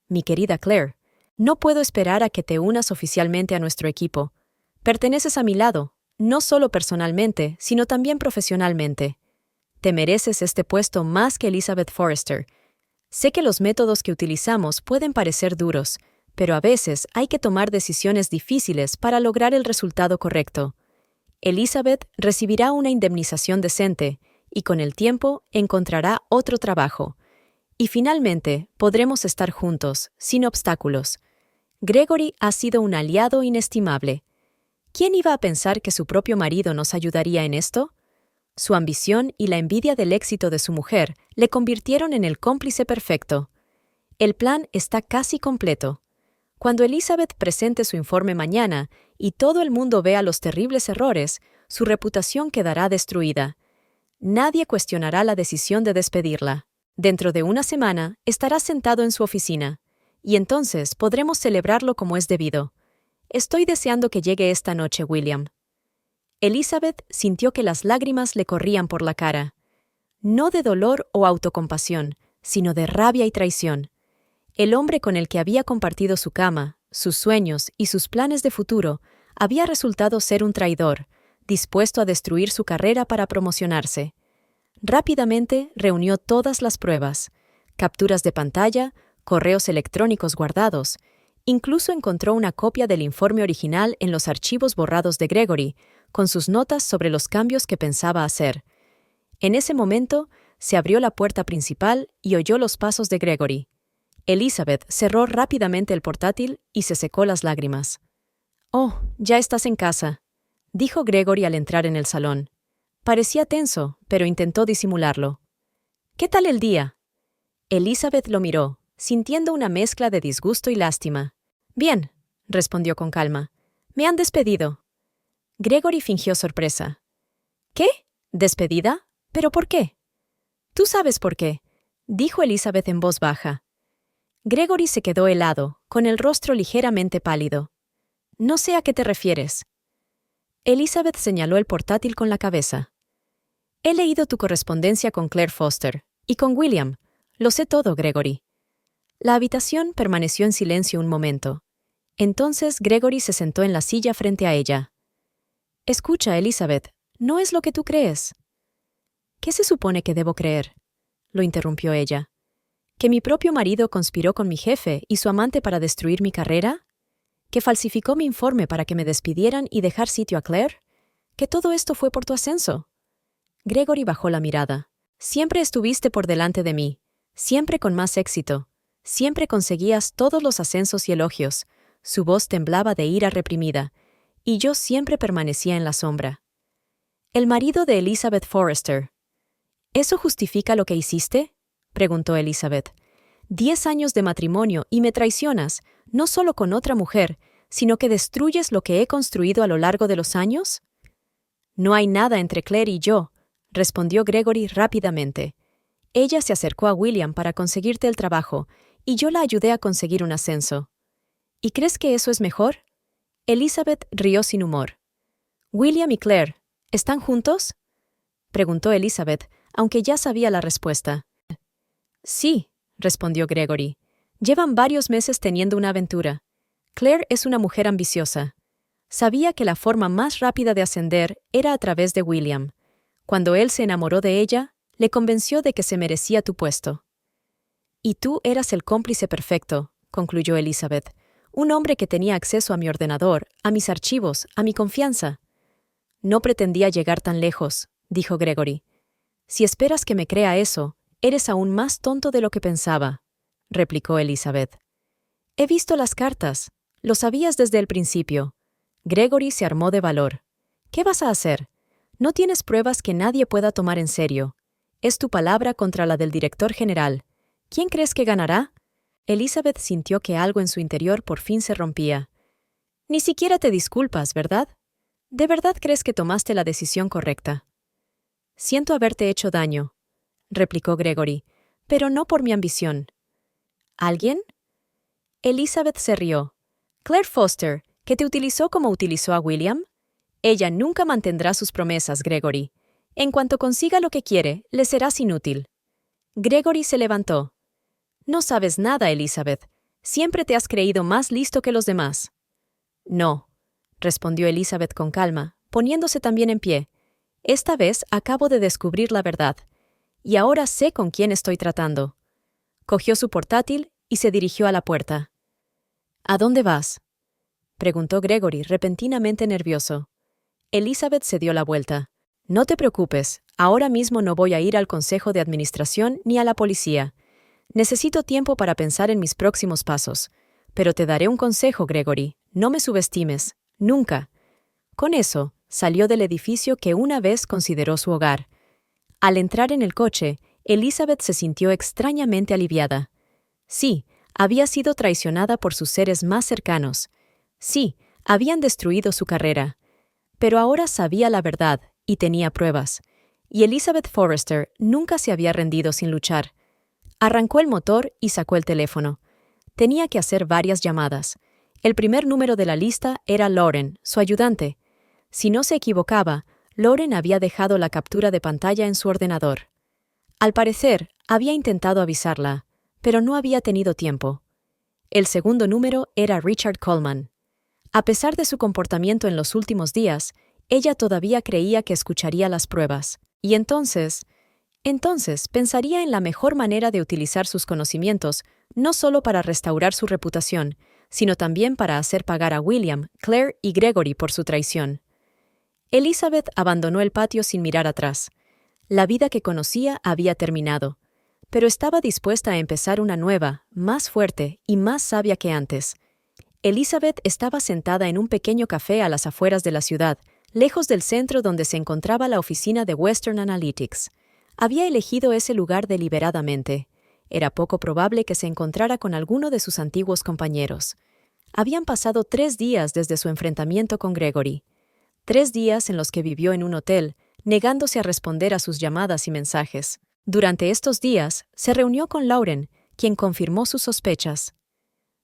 «Mi querida Claire, no puedo esperar a que te unas oficialmente a nuestro equipo. Perteneces a mi lado, no solo personalmente, sino también profesionalmente. Te mereces este puesto más que Elizabeth Forrester. Sé que los métodos que utilizamos pueden parecer duros, pero a veces hay que tomar decisiones difíciles para lograr el resultado correcto. Elizabeth recibirá una indemnización decente y con el tiempo encontrará otro trabajo. Y finalmente podremos estar juntos, sin obstáculos. Gregory ha sido un aliado inestimable. ¿Quién iba a pensar que su propio marido nos ayudaría en esto? Su ambición y la envidia del éxito de su mujer le convirtieron en el cómplice perfecto. El plan está casi completo. Cuando Elizabeth presente su informe mañana y todo el mundo vea los terribles errores, su reputación quedará destruida. Nadie cuestionará la decisión de despedirla. Dentro de una semana estará sentado en su oficina, y entonces podremos celebrarlo como es debido. Estoy deseando que llegue esta noche, William». Elizabeth sintió que las lágrimas le corrían por la cara. No de dolor o autocompasión, sino de rabia y traición. El hombre con el que había compartido su cama, sus sueños y sus planes de futuro había resultado ser un traidor, dispuesto a destruir su carrera para promocionarse. Rápidamente reunió todas las pruebas: capturas de pantalla, correos electrónicos guardados. Incluso encontró una copia del informe original en los archivos borrados de Gregory, con sus notas sobre los cambios que pensaba hacer. En ese momento, se abrió la puerta principal y oyó los pasos de Gregory. Elizabeth cerró rápidamente el portátil y se secó las lágrimas. «Oh, ya estás en casa», dijo Gregory al entrar en el salón. Parecía tenso, pero intentó disimularlo. «¿Qué tal el día?» Elizabeth lo miró, sintiendo una mezcla de disgusto y lástima. «Bien», respondió con calma. «Me han despedido». Gregory fingió sorpresa. «¿Qué? ¿Despedida? ¿Pero por qué?» «Tú sabes por qué», dijo Elizabeth en voz baja. Gregory se quedó helado, con el rostro ligeramente pálido. «No sé a qué te refieres». Elizabeth señaló el portátil con la cabeza. «He leído tu correspondencia con Claire Foster y con William. Lo sé todo, Gregory». La habitación permaneció en silencio un momento. Entonces Gregory se sentó en la silla frente a ella. Escucha, Elizabeth, no es lo que tú crees. ¿Qué se supone que debo creer? Lo interrumpió ella. ¿Que mi propio marido conspiró con mi jefe y su amante para destruir mi carrera? ¿Que falsificó mi informe para que me despidieran y dejar sitio a Claire? ¿Que todo esto fue por tu ascenso? Gregory bajó la mirada. Siempre estuviste por delante de mí, siempre con más éxito. Siempre conseguías todos los ascensos y elogios. Su voz temblaba de ira reprimida, y yo siempre permanecía en la sombra. El marido de Elizabeth Forrester. ¿Eso justifica lo que hiciste? Preguntó Elizabeth. 10 años de matrimonio y me traicionas, no solo con otra mujer, sino que destruyes lo que he construido a lo largo de los años. No hay nada entre Claire y yo, respondió Gregory rápidamente. Ella se acercó a William para conseguirte el trabajo, y yo la ayudé a conseguir un ascenso. ¿Y crees que eso es mejor? Elizabeth rió sin humor. ¿William y Claire están juntos? Preguntó Elizabeth, aunque ya sabía la respuesta. Sí, respondió Gregory. Llevan varios meses teniendo una aventura. Claire es una mujer ambiciosa. Sabía que la forma más rápida de ascender era a través de William. Cuando él se enamoró de ella, le convenció de que se merecía tu puesto. Y tú eras el cómplice perfecto, concluyó Elizabeth. Un hombre que tenía acceso a mi ordenador, a mis archivos, a mi confianza. No pretendía llegar tan lejos, dijo Gregory. Si esperas que me crea eso, eres aún más tonto de lo que pensaba, replicó Elizabeth. He visto las cartas. Lo sabías desde el principio. Gregory se armó de valor. ¿Qué vas a hacer? No tienes pruebas que nadie pueda tomar en serio. Es tu palabra contra la del director general. ¿Quién crees que ganará? Elizabeth sintió que algo en su interior por fin se rompía. Ni siquiera te disculpas, ¿verdad? ¿De verdad crees que tomaste la decisión correcta? Siento haberte hecho daño, replicó Gregory, pero no por mi ambición. ¿Alguien? Elizabeth se rió. Claire Foster, ¿que te utilizó como utilizó a William? Ella nunca mantendrá sus promesas, Gregory. En cuanto consiga lo que quiere, le serás inútil. Gregory se levantó. No sabes nada, Elizabeth. Siempre te has creído más listo que los demás. No, respondió Elizabeth con calma, poniéndose también en pie. Esta vez acabo de descubrir la verdad, y ahora sé con quién estoy tratando. Cogió su portátil y se dirigió a la puerta. ¿A dónde vas? Preguntó Gregory, repentinamente nervioso. Elizabeth se dio la vuelta. No te preocupes, ahora mismo no voy a ir al Consejo de Administración ni a la policía. Necesito tiempo para pensar en mis próximos pasos. Pero te daré un consejo, Gregory. No me subestimes. Nunca. Con eso, salió del edificio que una vez consideró su hogar. Al entrar en el coche, Elizabeth se sintió extrañamente aliviada. Sí, había sido traicionada por sus seres más cercanos. Sí, habían destruido su carrera. Pero ahora sabía la verdad y tenía pruebas. Y Elizabeth Forrester nunca se había rendido sin luchar. Arrancó el motor y sacó el teléfono. Tenía que hacer varias llamadas. El primer número de la lista era Lauren, su ayudante. Si no se equivocaba, Lauren había dejado la captura de pantalla en su ordenador. Al parecer, había intentado avisarla, pero no había tenido tiempo. El segundo número era Richard Coleman. A pesar de su comportamiento en los últimos días, ella todavía creía que escucharía las pruebas. Y entonces pensaría en la mejor manera de utilizar sus conocimientos, no solo para restaurar su reputación, sino también para hacer pagar a William, Claire y Gregory por su traición. Elizabeth abandonó el patio sin mirar atrás. La vida que conocía había terminado, pero estaba dispuesta a empezar una nueva, más fuerte y más sabia que antes. Elizabeth estaba sentada en un pequeño café a las afueras de la ciudad, lejos del centro donde se encontraba la oficina de Western Analytics. Había elegido ese lugar deliberadamente. Era poco probable que se encontrara con alguno de sus antiguos compañeros. Habían pasado 3 días desde su enfrentamiento con Gregory. 3 días en los que vivió en un hotel, negándose a responder a sus llamadas y mensajes. Durante estos días, se reunió con Lauren, quien confirmó sus sospechas.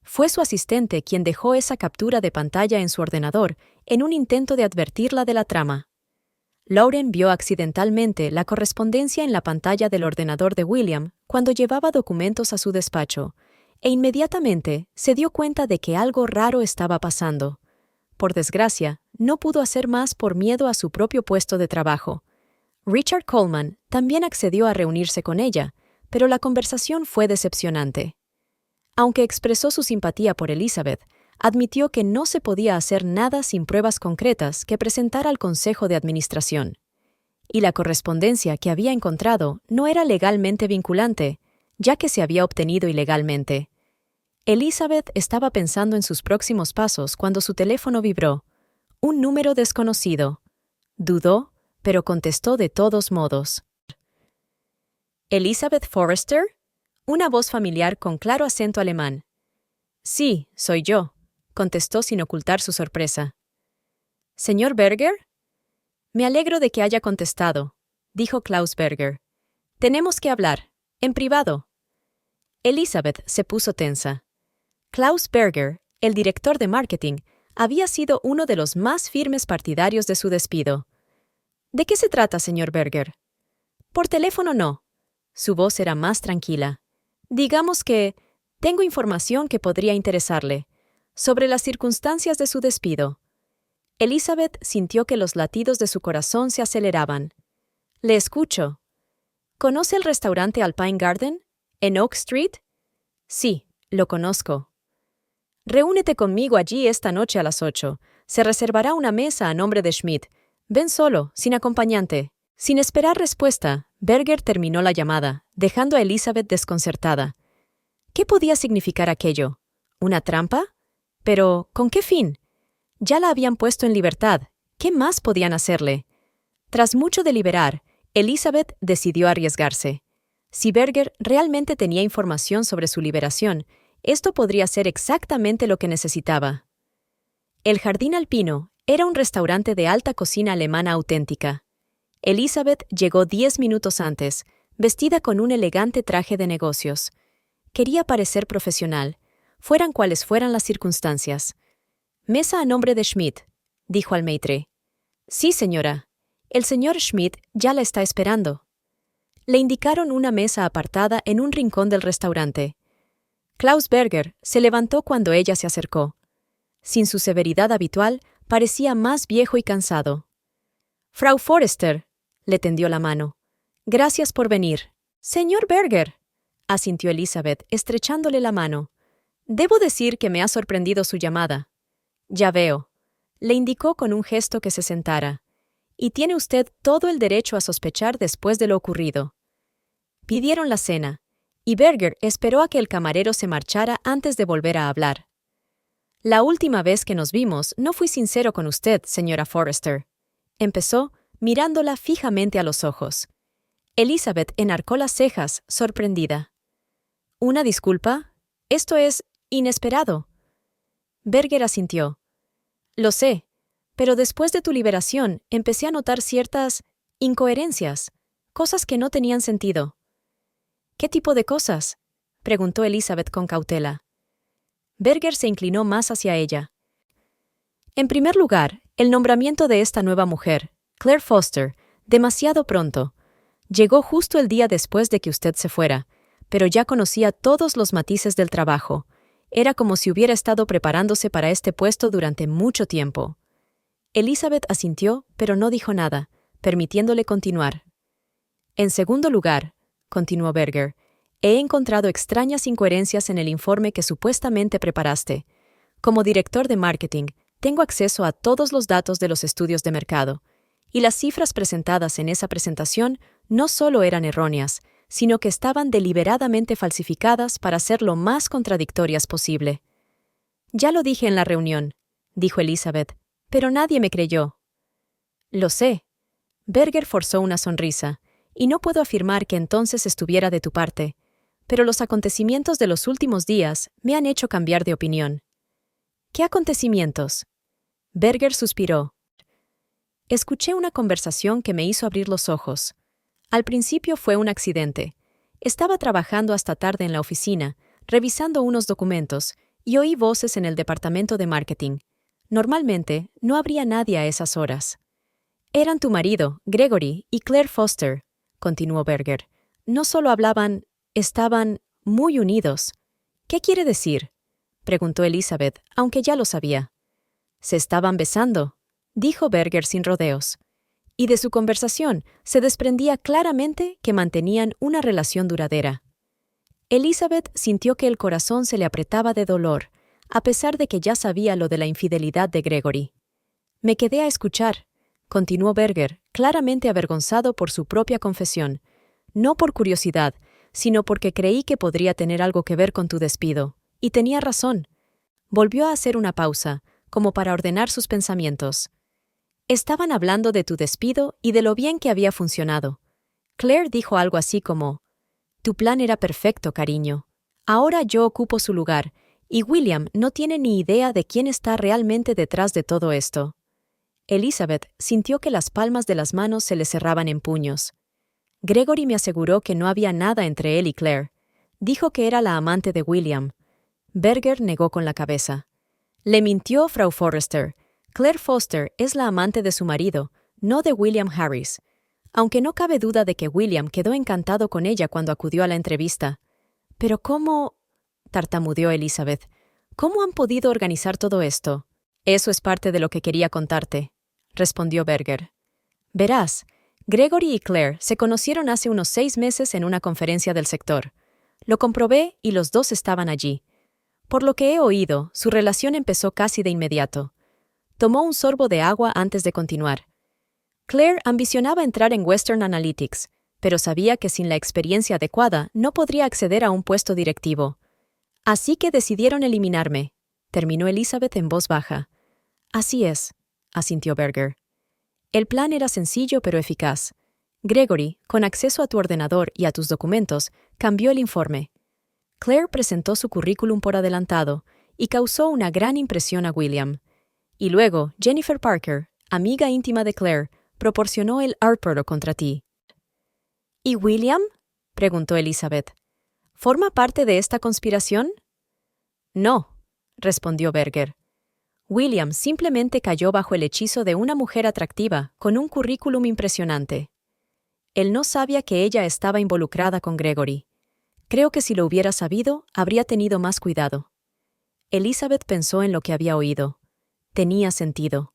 Fue su asistente quien dejó esa captura de pantalla en su ordenador en un intento de advertirla de la trama. Lauren vio accidentalmente la correspondencia en la pantalla del ordenador de William cuando llevaba documentos a su despacho, e inmediatamente se dio cuenta de que algo raro estaba pasando. por desgracia, no pudo hacer más por miedo a su propio puesto de trabajo. Richard Coleman también accedió a reunirse con ella, pero la conversación fue decepcionante. Aunque expresó su simpatía por Elizabeth, admitió que no se podía hacer nada sin pruebas concretas que presentara al Consejo de Administración. Y la correspondencia que había encontrado no era legalmente vinculante, ya que se había obtenido ilegalmente. Elizabeth estaba pensando en sus próximos pasos cuando su teléfono vibró. Un número desconocido. Dudó, pero contestó de todos modos. ¿Elizabeth Forrester? Una voz familiar con claro acento alemán. Sí, soy yo, contestó sin ocultar su sorpresa. ¿Señor Berger? Me alegro de que haya contestado, dijo Klaus Berger. Tenemos que hablar, en privado. Elizabeth se puso tensa. Klaus Berger, el director de marketing, había sido uno de los más firmes partidarios de su despido. ¿De qué se trata, señor Berger? Por teléfono no. Su voz era más tranquila. Digamos que tengo información que podría interesarle sobre las circunstancias de su despido. Elizabeth sintió que los latidos de su corazón se aceleraban. Le escucho. ¿Conoce el restaurante Alpine Garden, en Oak Street? Sí, lo conozco. Reúnete conmigo allí esta noche a las 8. Se reservará una mesa a nombre de Schmidt. Ven solo, sin acompañante. Sin esperar respuesta, Berger terminó la llamada, dejando a Elizabeth desconcertada. ¿Qué podía significar aquello? ¿Una trampa? Pero, ¿con qué fin? Ya la habían puesto en libertad. ¿Qué más podían hacerle? Tras mucho deliberar, Elizabeth decidió arriesgarse. Si Berger realmente tenía información sobre su liberación, esto podría ser exactamente lo que necesitaba. El Jardín Alpino era un restaurante de alta cocina alemana auténtica. Elizabeth llegó 10 minutos antes, vestida con un elegante traje de negocios. Quería parecer profesional, fueran cuales fueran las circunstancias. «Mesa a nombre de Schmidt», dijo al maitre. «Sí, señora. El señor Schmidt ya la está esperando». Le indicaron una mesa apartada en un rincón del restaurante. Klaus Berger se levantó cuando ella se acercó. Sin su severidad habitual, parecía más viejo y cansado. «Frau Forrester», le tendió la mano. «Gracias por venir». «Señor Berger», asintió Elizabeth, estrechándole la mano. «Debo decir que me ha sorprendido su llamada». «Ya veo», le indicó con un gesto que se sentara. «Y tiene usted todo el derecho a sospechar después de lo ocurrido». Pidieron la cena, y Berger esperó a que el camarero se marchara antes de volver a hablar. «La última vez que nos vimos no fui sincero con usted, señora Forrester», empezó, mirándola fijamente a los ojos. Elizabeth enarcó las cejas, sorprendida. «¿Una disculpa? Esto es inesperado». Berger asintió. «Lo sé, pero después de tu liberación empecé a notar ciertas incoherencias, cosas que no tenían sentido». «¿Qué tipo de cosas?», preguntó Elizabeth con cautela. Berger se inclinó más hacia ella. «En primer lugar, el nombramiento de esta nueva mujer, Claire Foster, demasiado pronto. Llegó justo el día después de que usted se fuera, pero ya conocía todos los matices del trabajo. Era como si hubiera estado preparándose para este puesto durante mucho tiempo». Elizabeth asintió, pero no dijo nada, permitiéndole continuar. «En segundo lugar», continuó Berger, «he encontrado extrañas incoherencias en el informe que supuestamente preparaste. Como director de marketing, tengo acceso a todos los datos de los estudios de mercado, y las cifras presentadas en esa presentación no solo eran erróneas, sino que estaban deliberadamente falsificadas para ser lo más contradictorias posible». «Ya lo dije en la reunión», dijo Elizabeth, «pero nadie me creyó». «Lo sé». Berger forzó una sonrisa, «y no puedo afirmar que entonces estuviera de tu parte, pero los acontecimientos de los últimos días me han hecho cambiar de opinión». «¿Qué acontecimientos?». Berger suspiró. «Escuché una conversación que me hizo abrir los ojos. Al principio fue un accidente. Estaba trabajando hasta tarde en la oficina, revisando unos documentos, y oí voces en el departamento de marketing. Normalmente, no habría nadie a esas horas. Eran tu marido, Gregory, y Claire Foster», continuó Berger. «No solo hablaban, estaban muy unidos». «¿Qué quiere decir?», preguntó Elizabeth, aunque ya lo sabía. Se estaban besando, dijo Berger sin rodeos. Y de su conversación se desprendía claramente que mantenían una relación duradera. Elizabeth sintió que el corazón se le apretaba de dolor, a pesar de que ya sabía lo de la infidelidad de Gregory. Me quedé a escuchar, continuó Berger, claramente avergonzado por su propia confesión, no por curiosidad, sino porque creí que podría tener algo que ver con tu despido. Y tenía razón. Volvió a hacer una pausa, como para ordenar sus pensamientos. Estaban hablando de tu despido y de lo bien que había funcionado. Claire dijo algo así como, «Tu plan era perfecto, cariño. Ahora yo ocupo su lugar, y William no tiene ni idea de quién está realmente detrás de todo esto». Elizabeth sintió que las palmas de las manos se le cerraban en puños. Gregory me aseguró que no había nada entre él y Claire. Dijo que era la amante de William. Berger negó con la cabeza. Le mintió, Frau Forrester. Claire Foster es la amante de su marido, no de William Harris. Aunque no cabe duda de que William quedó encantado con ella cuando acudió a la entrevista. «¿Pero cómo?» tartamudeó Elizabeth. «¿Cómo han podido organizar todo esto?» «Eso es parte de lo que quería contarte», respondió Berger. «Verás, Gregory y Claire se conocieron hace unos 6 meses en una conferencia del sector. Lo comprobé y los dos estaban allí. Por lo que he oído, su relación empezó casi de inmediato. Tomó un sorbo de agua antes de continuar. Claire ambicionaba entrar en Western Analytics, pero sabía que sin la experiencia adecuada no podría acceder a un puesto directivo. Así que decidieron eliminarme», terminó Elizabeth en voz baja. «Así es», asintió Berger. El plan era sencillo pero eficaz. Gregory, con acceso a tu ordenador y a tus documentos, cambió el informe. Claire presentó su currículum por adelantado y causó una gran impresión a William. Y luego, Jennifer Parker, amiga íntima de Claire, proporcionó el Hartboro contra ti. «¿Y William?», preguntó Elizabeth. «¿Forma parte de esta conspiración?» «No», respondió Berger. William simplemente cayó bajo el hechizo de una mujer atractiva con un currículum impresionante. Él no sabía que ella estaba involucrada con Gregory. Creo que si lo hubiera sabido, habría tenido más cuidado. Elizabeth pensó en lo que había oído. Tenía sentido.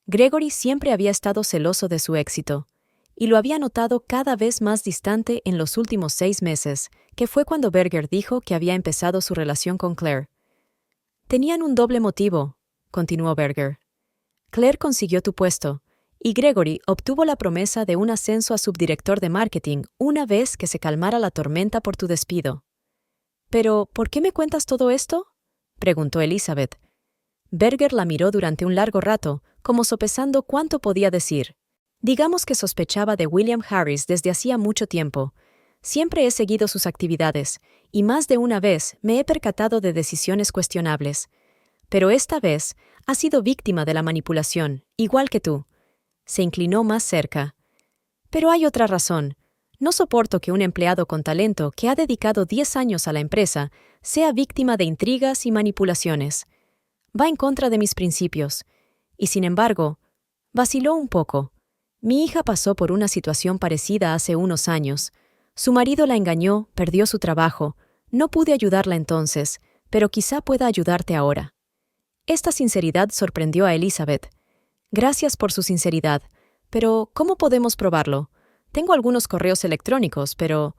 Gregory siempre había estado celoso de su éxito, y lo había notado cada vez más distante en los últimos 6 meses, que fue cuando Berger dijo que había empezado su relación con Claire. «Tenían un doble motivo», continuó Berger. «Claire consiguió tu puesto, y Gregory obtuvo la promesa de un ascenso a subdirector de marketing una vez que se calmara la tormenta por tu despido». «¿Pero por qué me cuentas todo esto?», preguntó Elizabeth. Berger la miró durante un largo rato, como sopesando cuánto podía decir. «Digamos que sospechaba de William Harris desde hacía mucho tiempo. Siempre he seguido sus actividades, y más de una vez me he percatado de decisiones cuestionables. Pero esta vez ha sido víctima de la manipulación, igual que tú». Se inclinó más cerca. «Pero hay otra razón. No soporto que un empleado con talento que ha dedicado 10 años a la empresa sea víctima de intrigas y manipulaciones. Va en contra de mis principios. Y sin embargo, vaciló un poco. Mi hija pasó por una situación parecida hace unos años. Su marido la engañó, perdió su trabajo. No pude ayudarla entonces, pero quizá pueda ayudarte ahora». Esta sinceridad sorprendió a Elizabeth. «Gracias por su sinceridad, pero ¿cómo podemos probarlo? Tengo algunos correos electrónicos, pero...»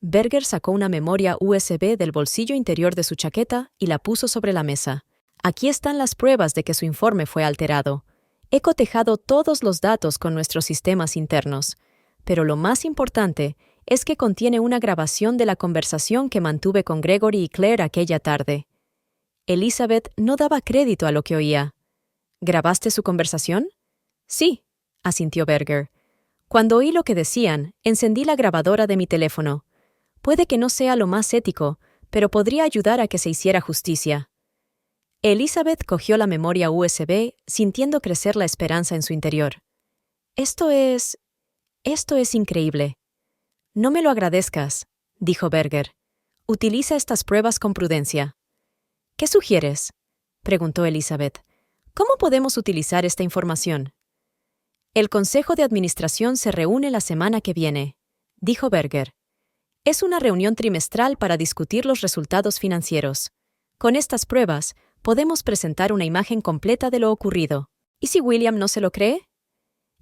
Berger sacó una memoria USB del bolsillo interior de su chaqueta y la puso sobre la mesa. «Aquí están las pruebas de que su informe fue alterado. He cotejado todos los datos con nuestros sistemas internos, pero lo más importante es que contiene una grabación de la conversación que mantuve con Gregory y Claire aquella tarde». Elizabeth no daba crédito a lo que oía. «¿Grabaste su conversación?» «Sí», asintió Berger. «Cuando oí lo que decían, encendí la grabadora de mi teléfono. Puede que no sea lo más ético, pero podría ayudar a que se hiciera justicia». Elizabeth cogió la memoria USB, sintiendo crecer la esperanza en su interior. Esto es increíble». «No me lo agradezcas», dijo Berger. «Utiliza estas pruebas con prudencia». «¿Qué sugieres?», preguntó Elizabeth. «¿Cómo podemos utilizar esta información?». «El Consejo de Administración se reúne la semana que viene», dijo Berger. «Es una reunión trimestral para discutir los resultados financieros. Con estas pruebas, podemos presentar una imagen completa de lo ocurrido. ¿Y si William no se lo cree?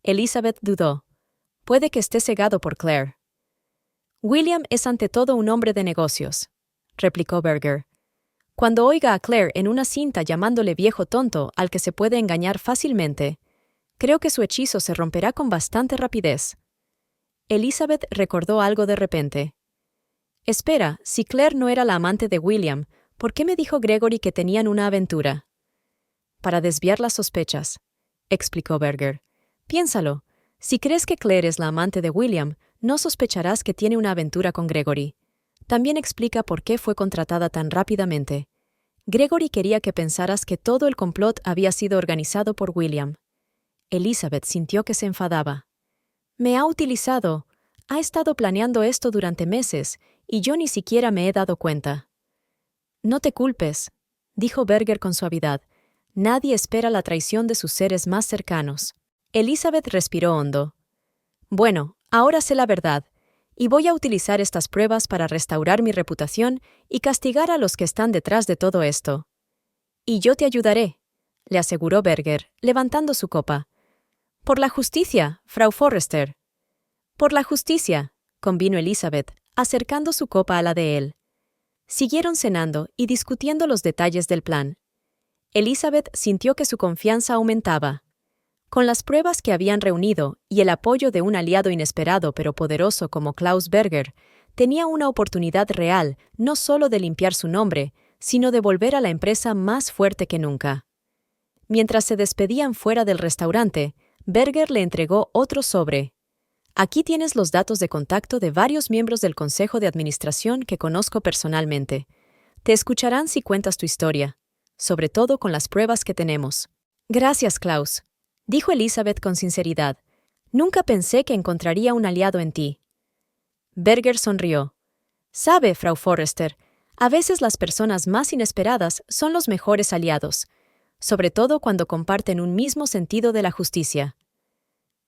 Elizabeth dudó. Puede que esté cegado por Claire. William es ante todo un hombre de negocios, replicó Berger. Cuando oiga a Claire en una cinta llamándole viejo tonto al que se puede engañar fácilmente, creo que su hechizo se romperá con bastante rapidez. Elizabeth recordó algo de repente. Espera, si Claire no era la amante de William, ¿por qué me dijo Gregory que tenían una aventura? Para desviar las sospechas, explicó Berger. Piénsalo, si crees que Claire es la amante de William, no sospecharás que tiene una aventura con Gregory. También explica por qué fue contratada tan rápidamente. Gregory quería que pensaras que todo el complot había sido organizado por William. Elizabeth sintió que se enfadaba. Me ha utilizado. Ha estado planeando esto durante meses, y yo ni siquiera me he dado cuenta. No te culpes, dijo Berger con suavidad. Nadie espera la traición de sus seres más cercanos. Elizabeth respiró hondo. Bueno, ahora sé la verdad, y voy a utilizar estas pruebas para restaurar mi reputación y castigar a los que están detrás de todo esto. Y yo te ayudaré, le aseguró Berger, levantando su copa. Por la justicia, Frau Forrester. Por la justicia, convino Elizabeth, acercando su copa a la de él. Siguieron cenando y discutiendo los detalles del plan. Elizabeth sintió que su confianza aumentaba. Con las pruebas que habían reunido y el apoyo de un aliado inesperado pero poderoso como Klaus Berger, tenía una oportunidad real no solo de limpiar su nombre, sino de volver a la empresa más fuerte que nunca. Mientras se despedían fuera del restaurante, Berger le entregó otro sobre. Aquí tienes los datos de contacto de varios miembros del Consejo de Administración que conozco personalmente. Te escucharán si cuentas tu historia, sobre todo con las pruebas que tenemos. Gracias, Klaus, dijo Elizabeth con sinceridad. Nunca pensé que encontraría un aliado en ti. Berger sonrió. Sabe, Frau Forrester, a veces las personas más inesperadas son los mejores aliados, sobre todo cuando comparten un mismo sentido de la justicia.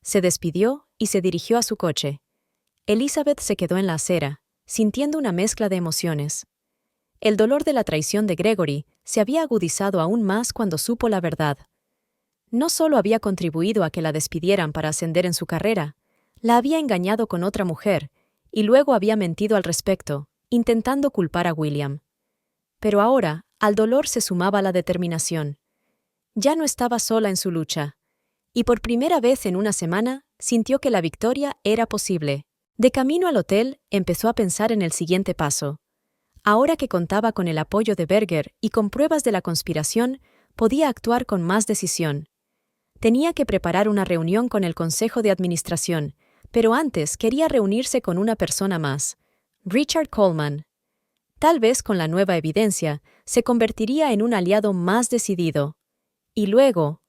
Se despidió y se dirigió a su coche. Elizabeth se quedó en la acera, sintiendo una mezcla de emociones. El dolor de la traición de Gregory se había agudizado aún más cuando supo la verdad. No solo había contribuido a que la despidieran para ascender en su carrera, la había engañado con otra mujer y luego había mentido al respecto, intentando culpar a William. Pero ahora, al dolor se sumaba la determinación. Ya no estaba sola en su lucha, y por primera vez en una semana sintió que la victoria era posible. De camino al hotel, empezó a pensar en el siguiente paso. Ahora que contaba con el apoyo de Berger y con pruebas de la conspiración, podía actuar con más decisión. Tenía que preparar una reunión con el Consejo de Administración, pero antes quería reunirse con una persona más, Richard Coleman. Tal vez con la nueva evidencia, se convertiría en un aliado más decidido. Y luego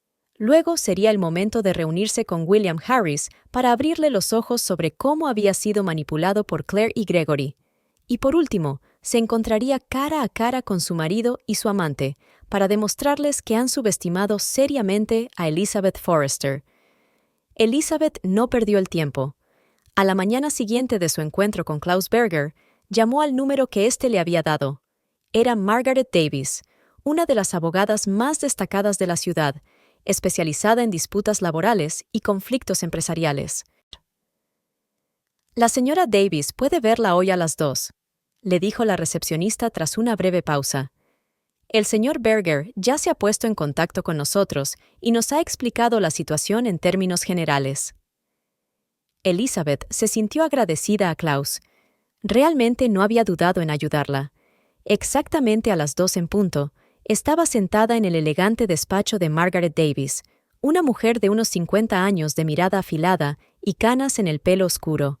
sería el momento de reunirse con William Harris para abrirle los ojos sobre cómo había sido manipulado por Claire y Gregory. Y por último, se encontraría cara a cara con su marido y su amante, para demostrarles que han subestimado seriamente a Elizabeth Forrester. Elizabeth no perdió el tiempo. A la mañana siguiente de su encuentro con Klaus Berger, llamó al número que éste le había dado. Era Margaret Davis, una de las abogadas más destacadas de la ciudad, especializada en disputas laborales y conflictos empresariales. La señora Davis puede verla hoy a las 2, le dijo la recepcionista tras una breve pausa. El señor Berger ya se ha puesto en contacto con nosotros y nos ha explicado la situación en términos generales. Elizabeth se sintió agradecida a Klaus. Realmente no había dudado en ayudarla. Exactamente a las 2 en punto, estaba sentada en el elegante despacho de Margaret Davis, una mujer de unos 50 años de mirada afilada y canas en el pelo oscuro.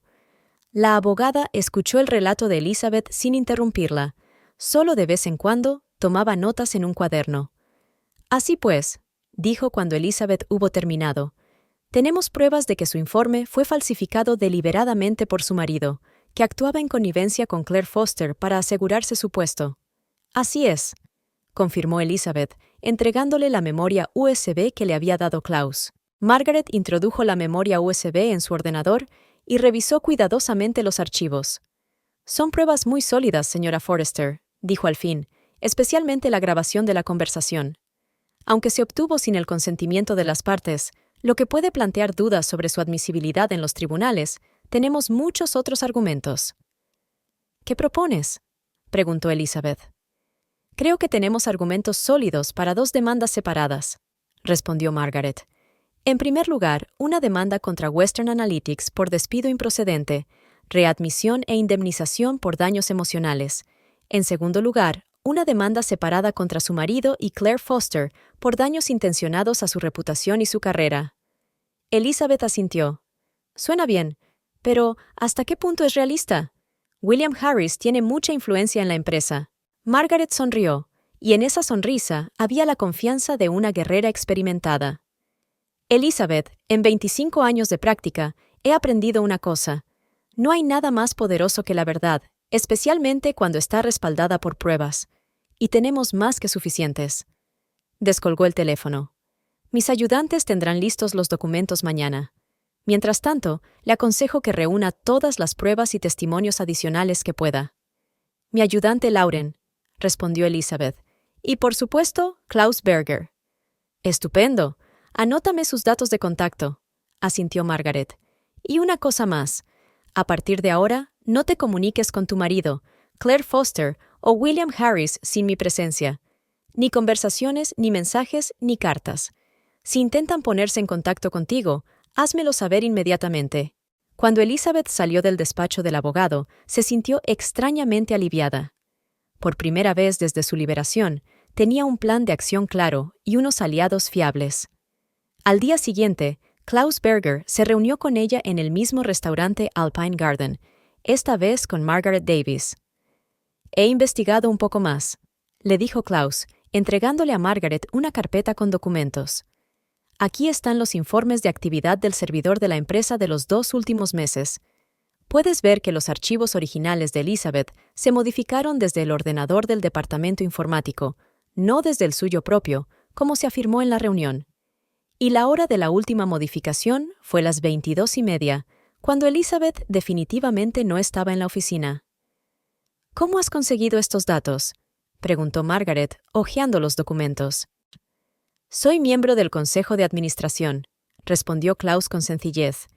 La abogada escuchó el relato de Elizabeth sin interrumpirla. Solo de vez en cuando tomaba notas en un cuaderno. Así pues, dijo cuando Elizabeth hubo terminado, tenemos pruebas de que su informe fue falsificado deliberadamente por su marido, que actuaba en connivencia con Claire Foster para asegurarse su puesto. Así es, confirmó Elizabeth, entregándole la memoria USB que le había dado Klaus. Margaret introdujo la memoria USB en su ordenador y revisó cuidadosamente los archivos. Son pruebas muy sólidas, señora Forrester, dijo al fin, especialmente la grabación de la conversación. Aunque se obtuvo sin el consentimiento de las partes, lo que puede plantear dudas sobre su admisibilidad en los tribunales, tenemos muchos otros argumentos. ¿Qué propones?, preguntó Elizabeth. Creo que tenemos argumentos sólidos para 2 demandas separadas, respondió Margaret. En primer lugar, una demanda contra Western Analytics por despido improcedente, readmisión e indemnización por daños emocionales. En segundo lugar, una demanda separada contra su marido y Claire Foster por daños intencionados a su reputación y su carrera. Elizabeth asintió. Suena bien, pero ¿hasta qué punto es realista? William Harris tiene mucha influencia en la empresa. Margaret sonrió, y en esa sonrisa había la confianza de una guerrera experimentada. Elizabeth, en 25 años de práctica, he aprendido una cosa. No hay nada más poderoso que la verdad, especialmente cuando está respaldada por pruebas. Y tenemos más que suficientes. Descolgó el teléfono. Mis ayudantes tendrán listos los documentos mañana. Mientras tanto, le aconsejo que reúna todas las pruebas y testimonios adicionales que pueda. Mi ayudante Lauren, respondió Elizabeth. Y por supuesto, Klaus Berger. Estupendo. Anótame sus datos de contacto, asintió Margaret. Y una cosa más. A partir de ahora, no te comuniques con tu marido, Claire Foster o William Harris sin mi presencia. Ni conversaciones, ni mensajes, ni cartas. Si intentan ponerse en contacto contigo, házmelo saber inmediatamente. Cuando Elizabeth salió del despacho del abogado, se sintió extrañamente aliviada. Por primera vez desde su liberación, tenía un plan de acción claro y unos aliados fiables. Al día siguiente, Klaus Berger se reunió con ella en el mismo restaurante Alpine Garden, esta vez con Margaret Davis. He investigado un poco más, le dijo Klaus, entregándole a Margaret una carpeta con documentos. Aquí están los informes de actividad del servidor de la empresa de los 2 últimos meses. Puedes ver que los archivos originales de Elizabeth se modificaron desde el ordenador del departamento informático, no desde el suyo propio, como se afirmó en la reunión. Y la hora de la última modificación fue las 22:30, cuando Elizabeth definitivamente no estaba en la oficina. ¿Cómo has conseguido estos datos?, preguntó Margaret, hojeando los documentos. Soy miembro del Consejo de Administración, respondió Klaus con sencillez,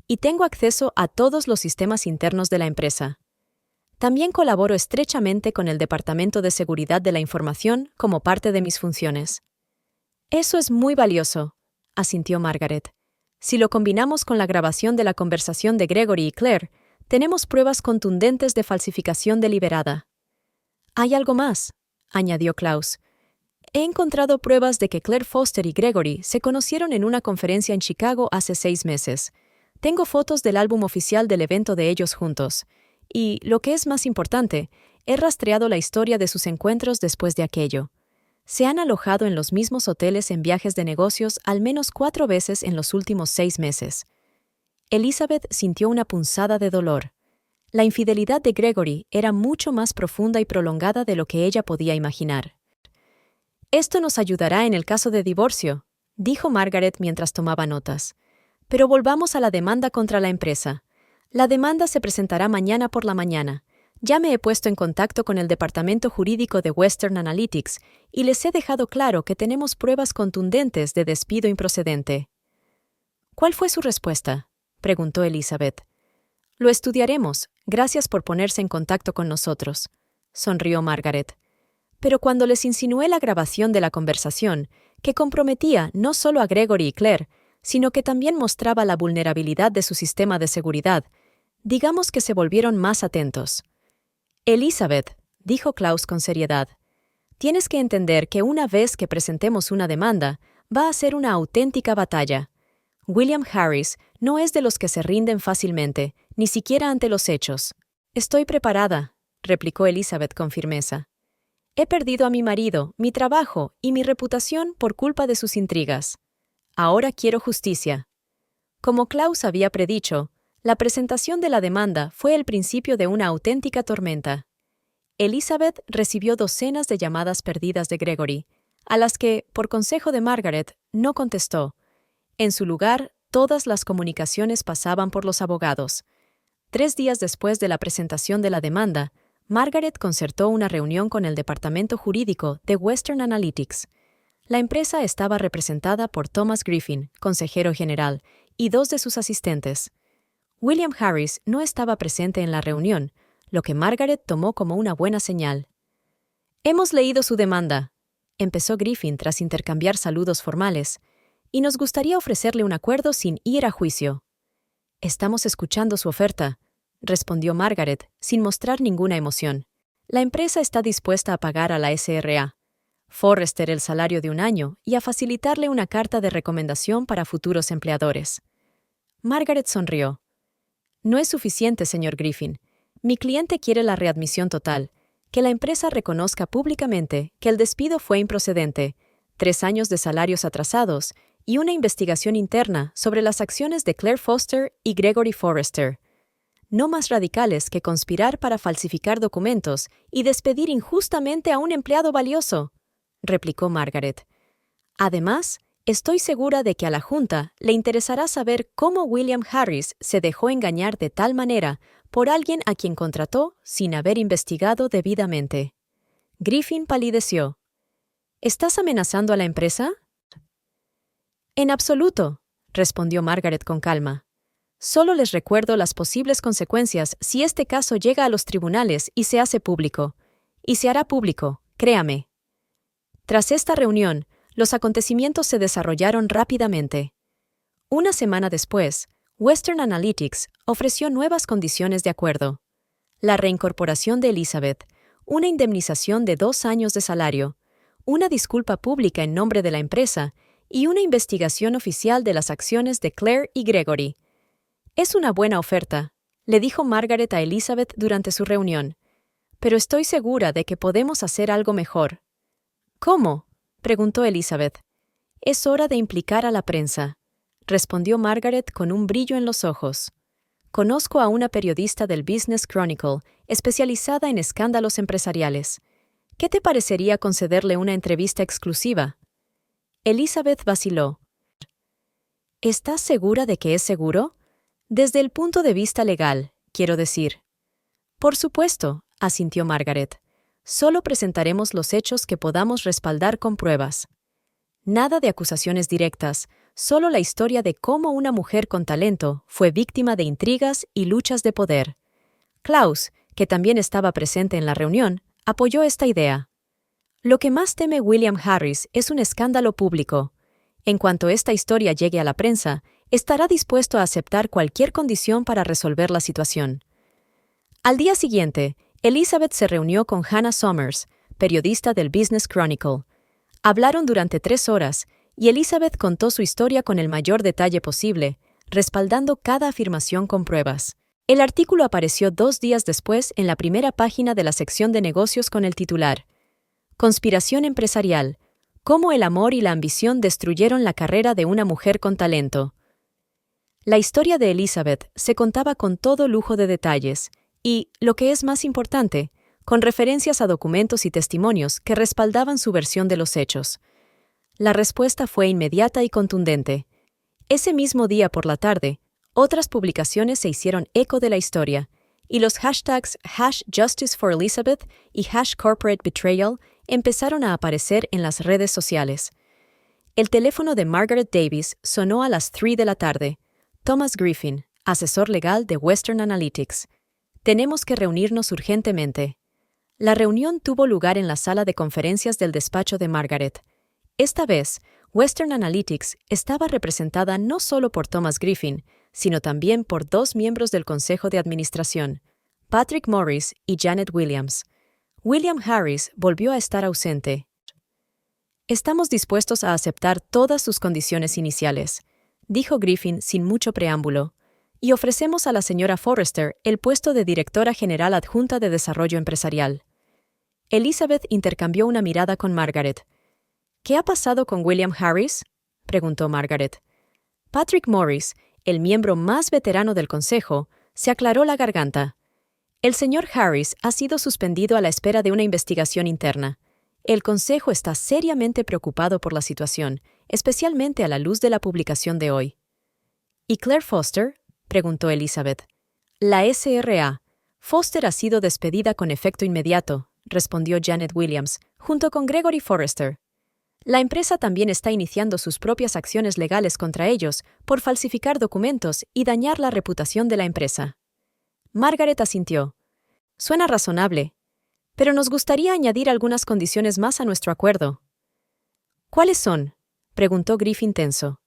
y tengo acceso a todos los sistemas internos de la empresa. También colaboro estrechamente con el Departamento de Seguridad de la Información como parte de mis funciones. Eso es muy valioso, asintió Margaret. Si lo combinamos con la grabación de la conversación de Gregory y Claire, tenemos pruebas contundentes de falsificación deliberada. Hay algo más, añadió Klaus. He encontrado pruebas de que Claire Foster y Gregory se conocieron en una conferencia en Chicago hace 6 meses. Tengo fotos del álbum oficial del evento de ellos juntos. Y, lo que es más importante, he rastreado la historia de sus encuentros después de aquello. Se han alojado en los mismos hoteles en viajes de negocios al menos 4 veces en los últimos 6 meses. Elizabeth sintió una punzada de dolor. La infidelidad de Gregory era mucho más profunda y prolongada de lo que ella podía imaginar. Esto nos ayudará en el caso de divorcio, dijo Margaret mientras tomaba notas. Pero volvamos a la demanda contra la empresa. La demanda se presentará mañana por la mañana. Ya me he puesto en contacto con el departamento jurídico de Western Analytics y les he dejado claro que tenemos pruebas contundentes de despido improcedente. ¿Cuál fue su respuesta?, preguntó Elizabeth. Lo estudiaremos, gracias por ponerse en contacto con nosotros, sonrió Margaret. Pero cuando les insinué la grabación de la conversación, que comprometía no solo a Gregory y Claire, sino que también mostraba la vulnerabilidad de su sistema de seguridad, digamos que se volvieron más atentos. Elizabeth, dijo Klaus con seriedad, tienes que entender que una vez que presentemos una demanda, va a ser una auténtica batalla. William Harris no es de los que se rinden fácilmente, ni siquiera ante los hechos. Estoy preparada, replicó Elizabeth con firmeza. He perdido a mi marido, mi trabajo y mi reputación por culpa de sus intrigas. Ahora quiero justicia. Como Klaus había predicho, la presentación de la demanda fue el principio de una auténtica tormenta. Elizabeth recibió docenas de llamadas perdidas de Gregory, a las que, por consejo de Margaret, no contestó. En su lugar, todas las comunicaciones pasaban por los abogados. 3 días después de la presentación de la demanda, Margaret concertó una reunión con el departamento jurídico de Western Analytics. La empresa estaba representada por Thomas Griffin, consejero general, y 2 de sus asistentes. William Harris no estaba presente en la reunión, lo que Margaret tomó como una buena señal. «Hemos leído su demanda», empezó Griffin tras intercambiar saludos formales, «y nos gustaría ofrecerle un acuerdo sin ir a juicio». «Estamos escuchando su oferta», respondió Margaret, sin mostrar ninguna emoción. «La empresa está dispuesta a pagar a la SRA Forrester el salario de 1 año y a facilitarle una carta de recomendación para futuros empleadores». Margaret sonrió. «No es suficiente, señor Griffin. Mi cliente quiere la readmisión total, que la empresa reconozca públicamente que el despido fue improcedente, 3 años de salarios atrasados y una investigación interna sobre las acciones de Claire Foster y Gregory Forrester. No más radicales que conspirar para falsificar documentos y despedir injustamente a un empleado valioso», replicó Margaret. «Además, estoy segura de que a la Junta le interesará saber cómo William Harris se dejó engañar de tal manera por alguien a quien contrató sin haber investigado debidamente». Griffin palideció. «¿Estás amenazando a la empresa?». «En absoluto», respondió Margaret con calma. «Solo les recuerdo las posibles consecuencias si este caso llega a los tribunales y se hace público. Y se hará público, créame». Tras esta reunión, los acontecimientos se desarrollaron rápidamente. Una semana después, Western Analytics ofreció nuevas condiciones de acuerdo: la reincorporación de Elizabeth, una indemnización de 2 años de salario, una disculpa pública en nombre de la empresa y una investigación oficial de las acciones de Claire y Gregory. «Es una buena oferta», le dijo Margaret a Elizabeth durante su reunión, «pero estoy segura de que podemos hacer algo mejor». «¿Cómo?», preguntó Elizabeth. «Es hora de implicar a la prensa», respondió Margaret con un brillo en los ojos. «Conozco a una periodista del Business Chronicle especializada en escándalos empresariales. ¿Qué te parecería concederle una entrevista exclusiva?». Elizabeth vaciló. «¿Estás segura de que es seguro? Desde el punto de vista legal, quiero decir». «Por supuesto», asintió Margaret. «Solo presentaremos los hechos que podamos respaldar con pruebas. Nada de acusaciones directas, solo la historia de cómo una mujer con talento fue víctima de intrigas y luchas de poder». Klaus, que también estaba presente en la reunión, apoyó esta idea. «Lo que más teme William Harris es un escándalo público. En cuanto esta historia llegue a la prensa, estará dispuesto a aceptar cualquier condición para resolver la situación». Al día siguiente, Elizabeth se reunió con Hannah Summers, periodista del Business Chronicle. Hablaron durante 3 horas y Elizabeth contó su historia con el mayor detalle posible, respaldando cada afirmación con pruebas. El artículo apareció 2 días después en la primera página de la sección de negocios con el titular: «Conspiración empresarial. Cómo el amor y la ambición destruyeron la carrera de una mujer con talento». La historia de Elizabeth se contaba con todo lujo de detalles y, lo que es más importante, con referencias a documentos y testimonios que respaldaban su versión de los hechos. La respuesta fue inmediata y contundente. Ese mismo día por la tarde, otras publicaciones se hicieron eco de la historia, y los hashtags #JusticeForElizabeth y #CorporateBetrayal empezaron a aparecer en las redes sociales. El teléfono de Margaret Davis sonó a las 3 de la tarde. Thomas Griffin, asesor legal de Western Analytics. «Tenemos que reunirnos urgentemente». La reunión tuvo lugar en la sala de conferencias del despacho de Margaret. Esta vez, Western Analytics estaba representada no solo por Thomas Griffin, sino también por 2 miembros del Consejo de Administración, Patrick Morris y Janet Williams. William Harris volvió a estar ausente. «Estamos dispuestos a aceptar todas sus condiciones iniciales», dijo Griffin sin mucho preámbulo, «y ofrecemos a la señora Forrester el puesto de directora general adjunta de Desarrollo Empresarial». Elizabeth intercambió una mirada con Margaret. «¿Qué ha pasado con William Harris?», preguntó Margaret. Patrick Morris, el miembro más veterano del consejo, se aclaró la garganta. «El señor Harris ha sido suspendido a la espera de una investigación interna. El consejo está seriamente preocupado por la situación, especialmente a la luz de la publicación de hoy». «¿Y Claire Foster?», preguntó Elizabeth. «La SRA Foster ha sido despedida con efecto inmediato, respondió Janet Williams, junto con Gregory Forrester. La empresa también está iniciando sus propias acciones legales contra ellos por falsificar documentos y dañar la reputación de la empresa. Margaret asintió. Suena razonable, pero nos gustaría añadir algunas condiciones más a nuestro acuerdo. ¿Cuáles son?, preguntó Griffin tenso.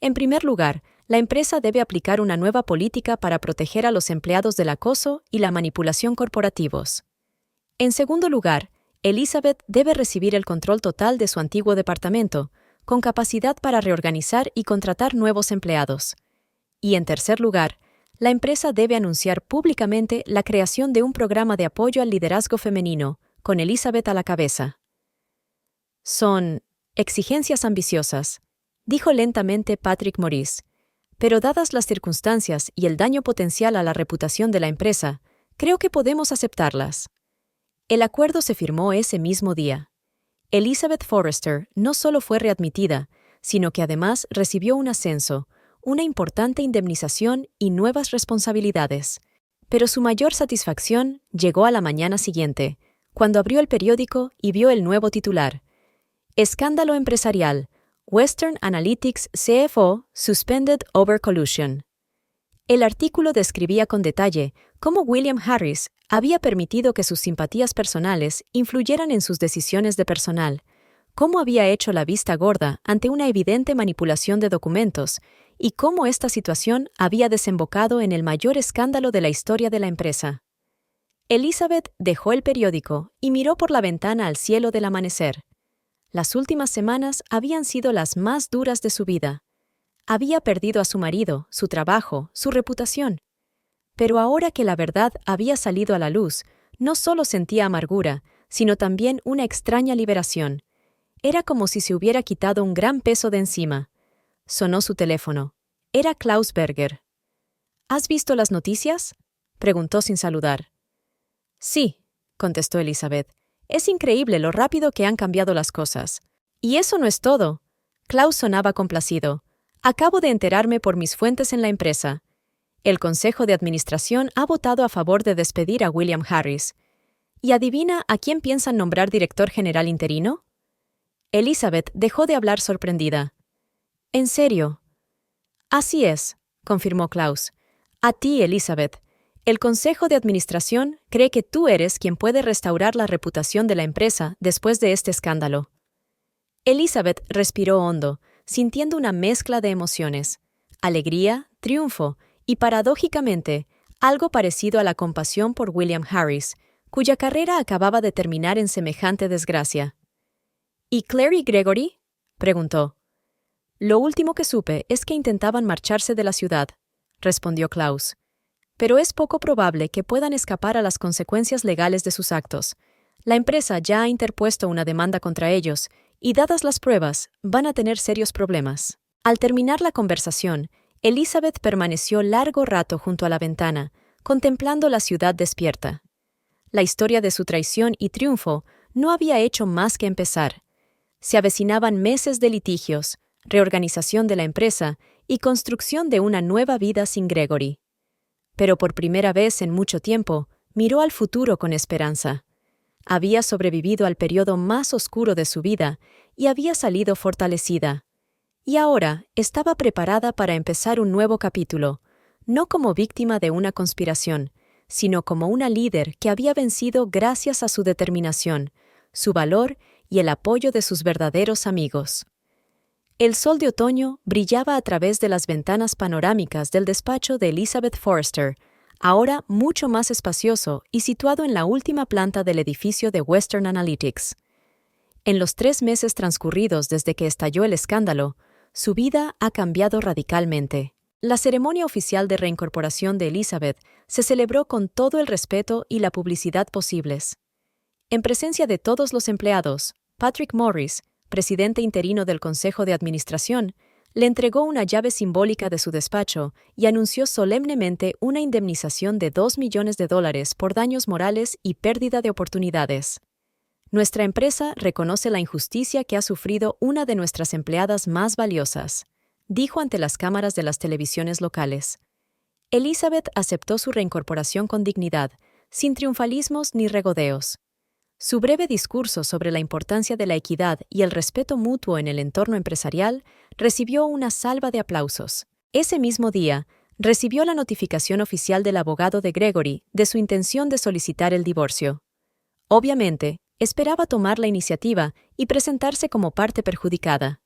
En primer lugar, la empresa debe aplicar una nueva política para proteger a los empleados del acoso y la manipulación corporativos. En segundo lugar, Elizabeth debe recibir el control total de su antiguo departamento, con capacidad para reorganizar y contratar nuevos empleados. Y en tercer lugar, la empresa debe anunciar públicamente la creación de un programa de apoyo al liderazgo femenino, con Elizabeth a la cabeza. Son exigencias ambiciosas, dijo lentamente Patrick Maurice, pero dadas las circunstancias y el daño potencial a la reputación de la empresa, creo que podemos aceptarlas. El acuerdo se firmó ese mismo día. Elizabeth Forrester no solo fue readmitida, sino que además recibió un ascenso, una importante indemnización y nuevas responsabilidades. Pero su mayor satisfacción llegó a la mañana siguiente, cuando abrió el periódico y vio el nuevo titular. Escándalo empresarial. Western Analytics CFO suspended over collusion. El artículo describía con detalle cómo William Harris había permitido que sus simpatías personales influyeran en sus decisiones de personal, cómo había hecho la vista gorda ante una evidente manipulación de documentos y cómo esta situación había desembocado en el mayor escándalo de la historia de la empresa. Elizabeth dejó el periódico y miró por la ventana al cielo del amanecer. Las últimas semanas habían sido las más duras de su vida. Había perdido a su marido, su trabajo, su reputación. Pero ahora que la verdad había salido a la luz, no solo sentía amargura, sino también una extraña liberación. Era como si se hubiera quitado un gran peso de encima. Sonó su teléfono. Era Klaus Berger. ¿Has visto las noticias?, preguntó sin saludar. Sí, contestó Elizabeth. Es increíble lo rápido que han cambiado las cosas. Y eso no es todo. Klaus sonaba complacido. Acabo de enterarme por mis fuentes en la empresa. El Consejo de Administración ha votado a favor de despedir a William Harris. ¿Y adivina a quién piensan nombrar director general interino? Elizabeth dejó de hablar sorprendida. ¿En serio? Así es, confirmó Klaus. A ti, Elizabeth. El Consejo de Administración cree que tú eres quien puede restaurar la reputación de la empresa después de este escándalo. Elizabeth respiró hondo, sintiendo una mezcla de emociones: alegría, triunfo y, paradójicamente, algo parecido a la compasión por William Harris, cuya carrera acababa de terminar en semejante desgracia. ¿Y Claire y Gregory?, preguntó. Lo último que supe es que intentaban marcharse de la ciudad, respondió Klaus. Pero es poco probable que puedan escapar a las consecuencias legales de sus actos. La empresa ya ha interpuesto una demanda contra ellos, y dadas las pruebas, van a tener serios problemas. Al terminar la conversación, Elizabeth permaneció largo rato junto a la ventana, contemplando la ciudad despierta. La historia de su traición y triunfo no había hecho más que empezar. Se avecinaban meses de litigios, reorganización de la empresa y construcción de una nueva vida sin Gregory. Pero por primera vez en mucho tiempo, miró al futuro con esperanza. Había sobrevivido al periodo más oscuro de su vida y había salido fortalecida. Y ahora estaba preparada para empezar un nuevo capítulo, no como víctima de una conspiración, sino como una líder que había vencido gracias a su determinación, su valor y el apoyo de sus verdaderos amigos. El sol de otoño brillaba a través de las ventanas panorámicas del despacho de Elizabeth Forrester, ahora mucho más espacioso y situado en la última planta del edificio de Western Analytics. En los 3 meses transcurridos desde que estalló el escándalo, su vida ha cambiado radicalmente. La ceremonia oficial de reincorporación de Elizabeth se celebró con todo el respeto y la publicidad posibles. En presencia de todos los empleados, Patrick Maurice, presidente interino del Consejo de Administración, le entregó una llave simbólica de su despacho y anunció solemnemente una indemnización de $2 millones por daños morales y pérdida de oportunidades. Nuestra empresa reconoce la injusticia que ha sufrido una de nuestras empleadas más valiosas, dijo ante las cámaras de las televisiones locales. Elizabeth aceptó su reincorporación con dignidad, sin triunfalismos ni regodeos. Su breve discurso sobre la importancia de la equidad y el respeto mutuo en el entorno empresarial recibió una salva de aplausos. Ese mismo día, recibió la notificación oficial del abogado de Gregory de su intención de solicitar el divorcio. Obviamente, esperaba tomar la iniciativa y presentarse como parte perjudicada.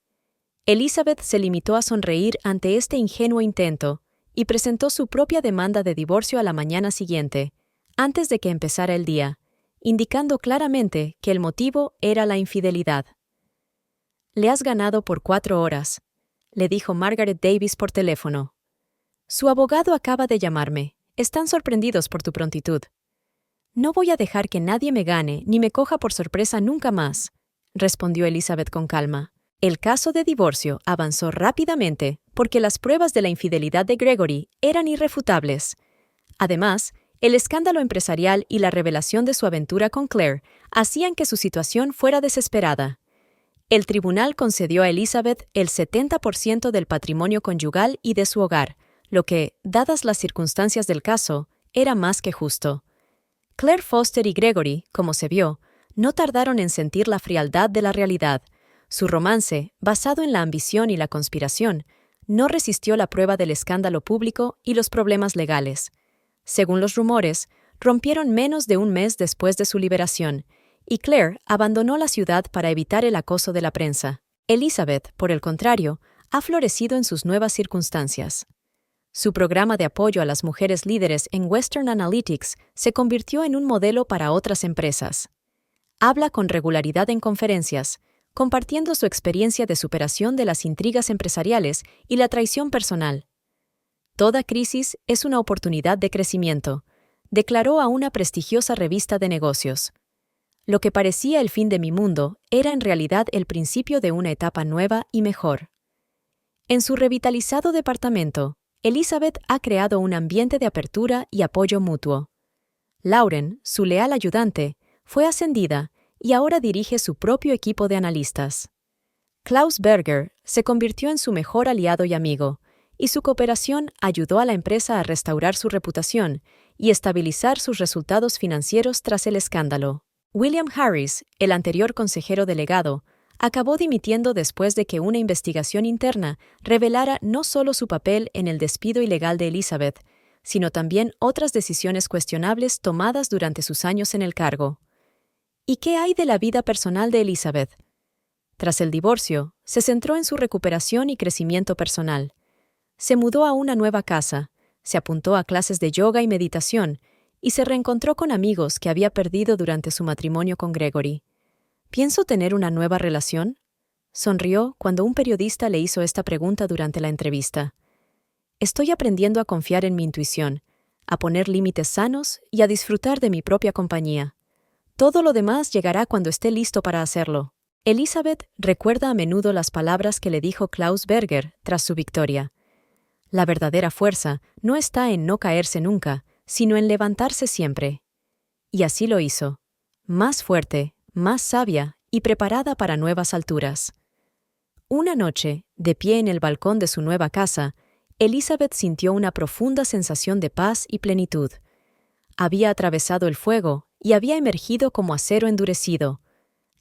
Elizabeth se limitó a sonreír ante este ingenuo intento y presentó su propia demanda de divorcio a la mañana siguiente, antes de que empezara el día, indicando claramente que el motivo era la infidelidad. «Le has ganado por 4 horas», le dijo Margaret Davis por teléfono. «Su abogado acaba de llamarme. Están sorprendidos por tu prontitud». «No voy a dejar que nadie me gane ni me coja por sorpresa nunca más», respondió Elizabeth con calma. El caso de divorcio avanzó rápidamente porque las pruebas de la infidelidad de Gregory eran irrefutables. Además, el escándalo empresarial y la revelación de su aventura con Claire hacían que su situación fuera desesperada. El tribunal concedió a Elizabeth el 70% del patrimonio conyugal y de su hogar, lo que, dadas las circunstancias del caso, era más que justo. Claire Foster y Gregory, como se vio, no tardaron en sentir la frialdad de la realidad. Su romance, basado en la ambición y la conspiración, no resistió la prueba del escándalo público y los problemas legales. Según los rumores, rompieron menos de un mes después de su liberación, y Claire abandonó la ciudad para evitar el acoso de la prensa. Elizabeth, por el contrario, ha florecido en sus nuevas circunstancias. Su programa de apoyo a las mujeres líderes en Western Analytics se convirtió en un modelo para otras empresas. Habla con regularidad en conferencias, compartiendo su experiencia de superación de las intrigas empresariales y la traición personal. «Toda crisis es una oportunidad de crecimiento», declaró a una prestigiosa revista de negocios. «Lo que parecía el fin de mi mundo era en realidad el principio de una etapa nueva y mejor». En su revitalizado departamento, Elizabeth ha creado un ambiente de apertura y apoyo mutuo. Lauren, su leal ayudante, fue ascendida y ahora dirige su propio equipo de analistas. Klaus Berger se convirtió en su mejor aliado y amigo, y su cooperación ayudó a la empresa a restaurar su reputación y estabilizar sus resultados financieros tras el escándalo. William Harris, el anterior consejero delegado, acabó dimitiendo después de que una investigación interna revelara no solo su papel en el despido ilegal de Elizabeth, sino también otras decisiones cuestionables tomadas durante sus años en el cargo. ¿Y qué hay de la vida personal de Elizabeth? Tras el divorcio, se centró en su recuperación y crecimiento personal. Se mudó a una nueva casa, se apuntó a clases de yoga y meditación, y se reencontró con amigos que había perdido durante su matrimonio con Gregory. ¿Pienso tener una nueva relación?, sonrió cuando un periodista le hizo esta pregunta durante la entrevista. Estoy aprendiendo a confiar en mi intuición, a poner límites sanos y a disfrutar de mi propia compañía. Todo lo demás llegará cuando esté listo para hacerlo. Elizabeth recuerda a menudo las palabras que le dijo Klaus Berger tras su victoria. La verdadera fuerza no está en no caerse nunca, sino en levantarse siempre. Y así lo hizo. Más fuerte, más sabia y preparada para nuevas alturas. Una noche, de pie en el balcón de su nueva casa, Elizabeth sintió una profunda sensación de paz y plenitud. Había atravesado el fuego y había emergido como acero endurecido.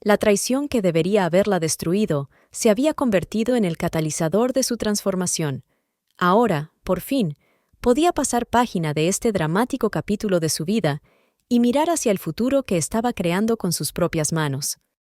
La traición que debería haberla destruido se había convertido en el catalizador de su transformación. Ahora, por fin, podía pasar página de este dramático capítulo de su vida y mirar hacia el futuro que estaba creando con sus propias manos.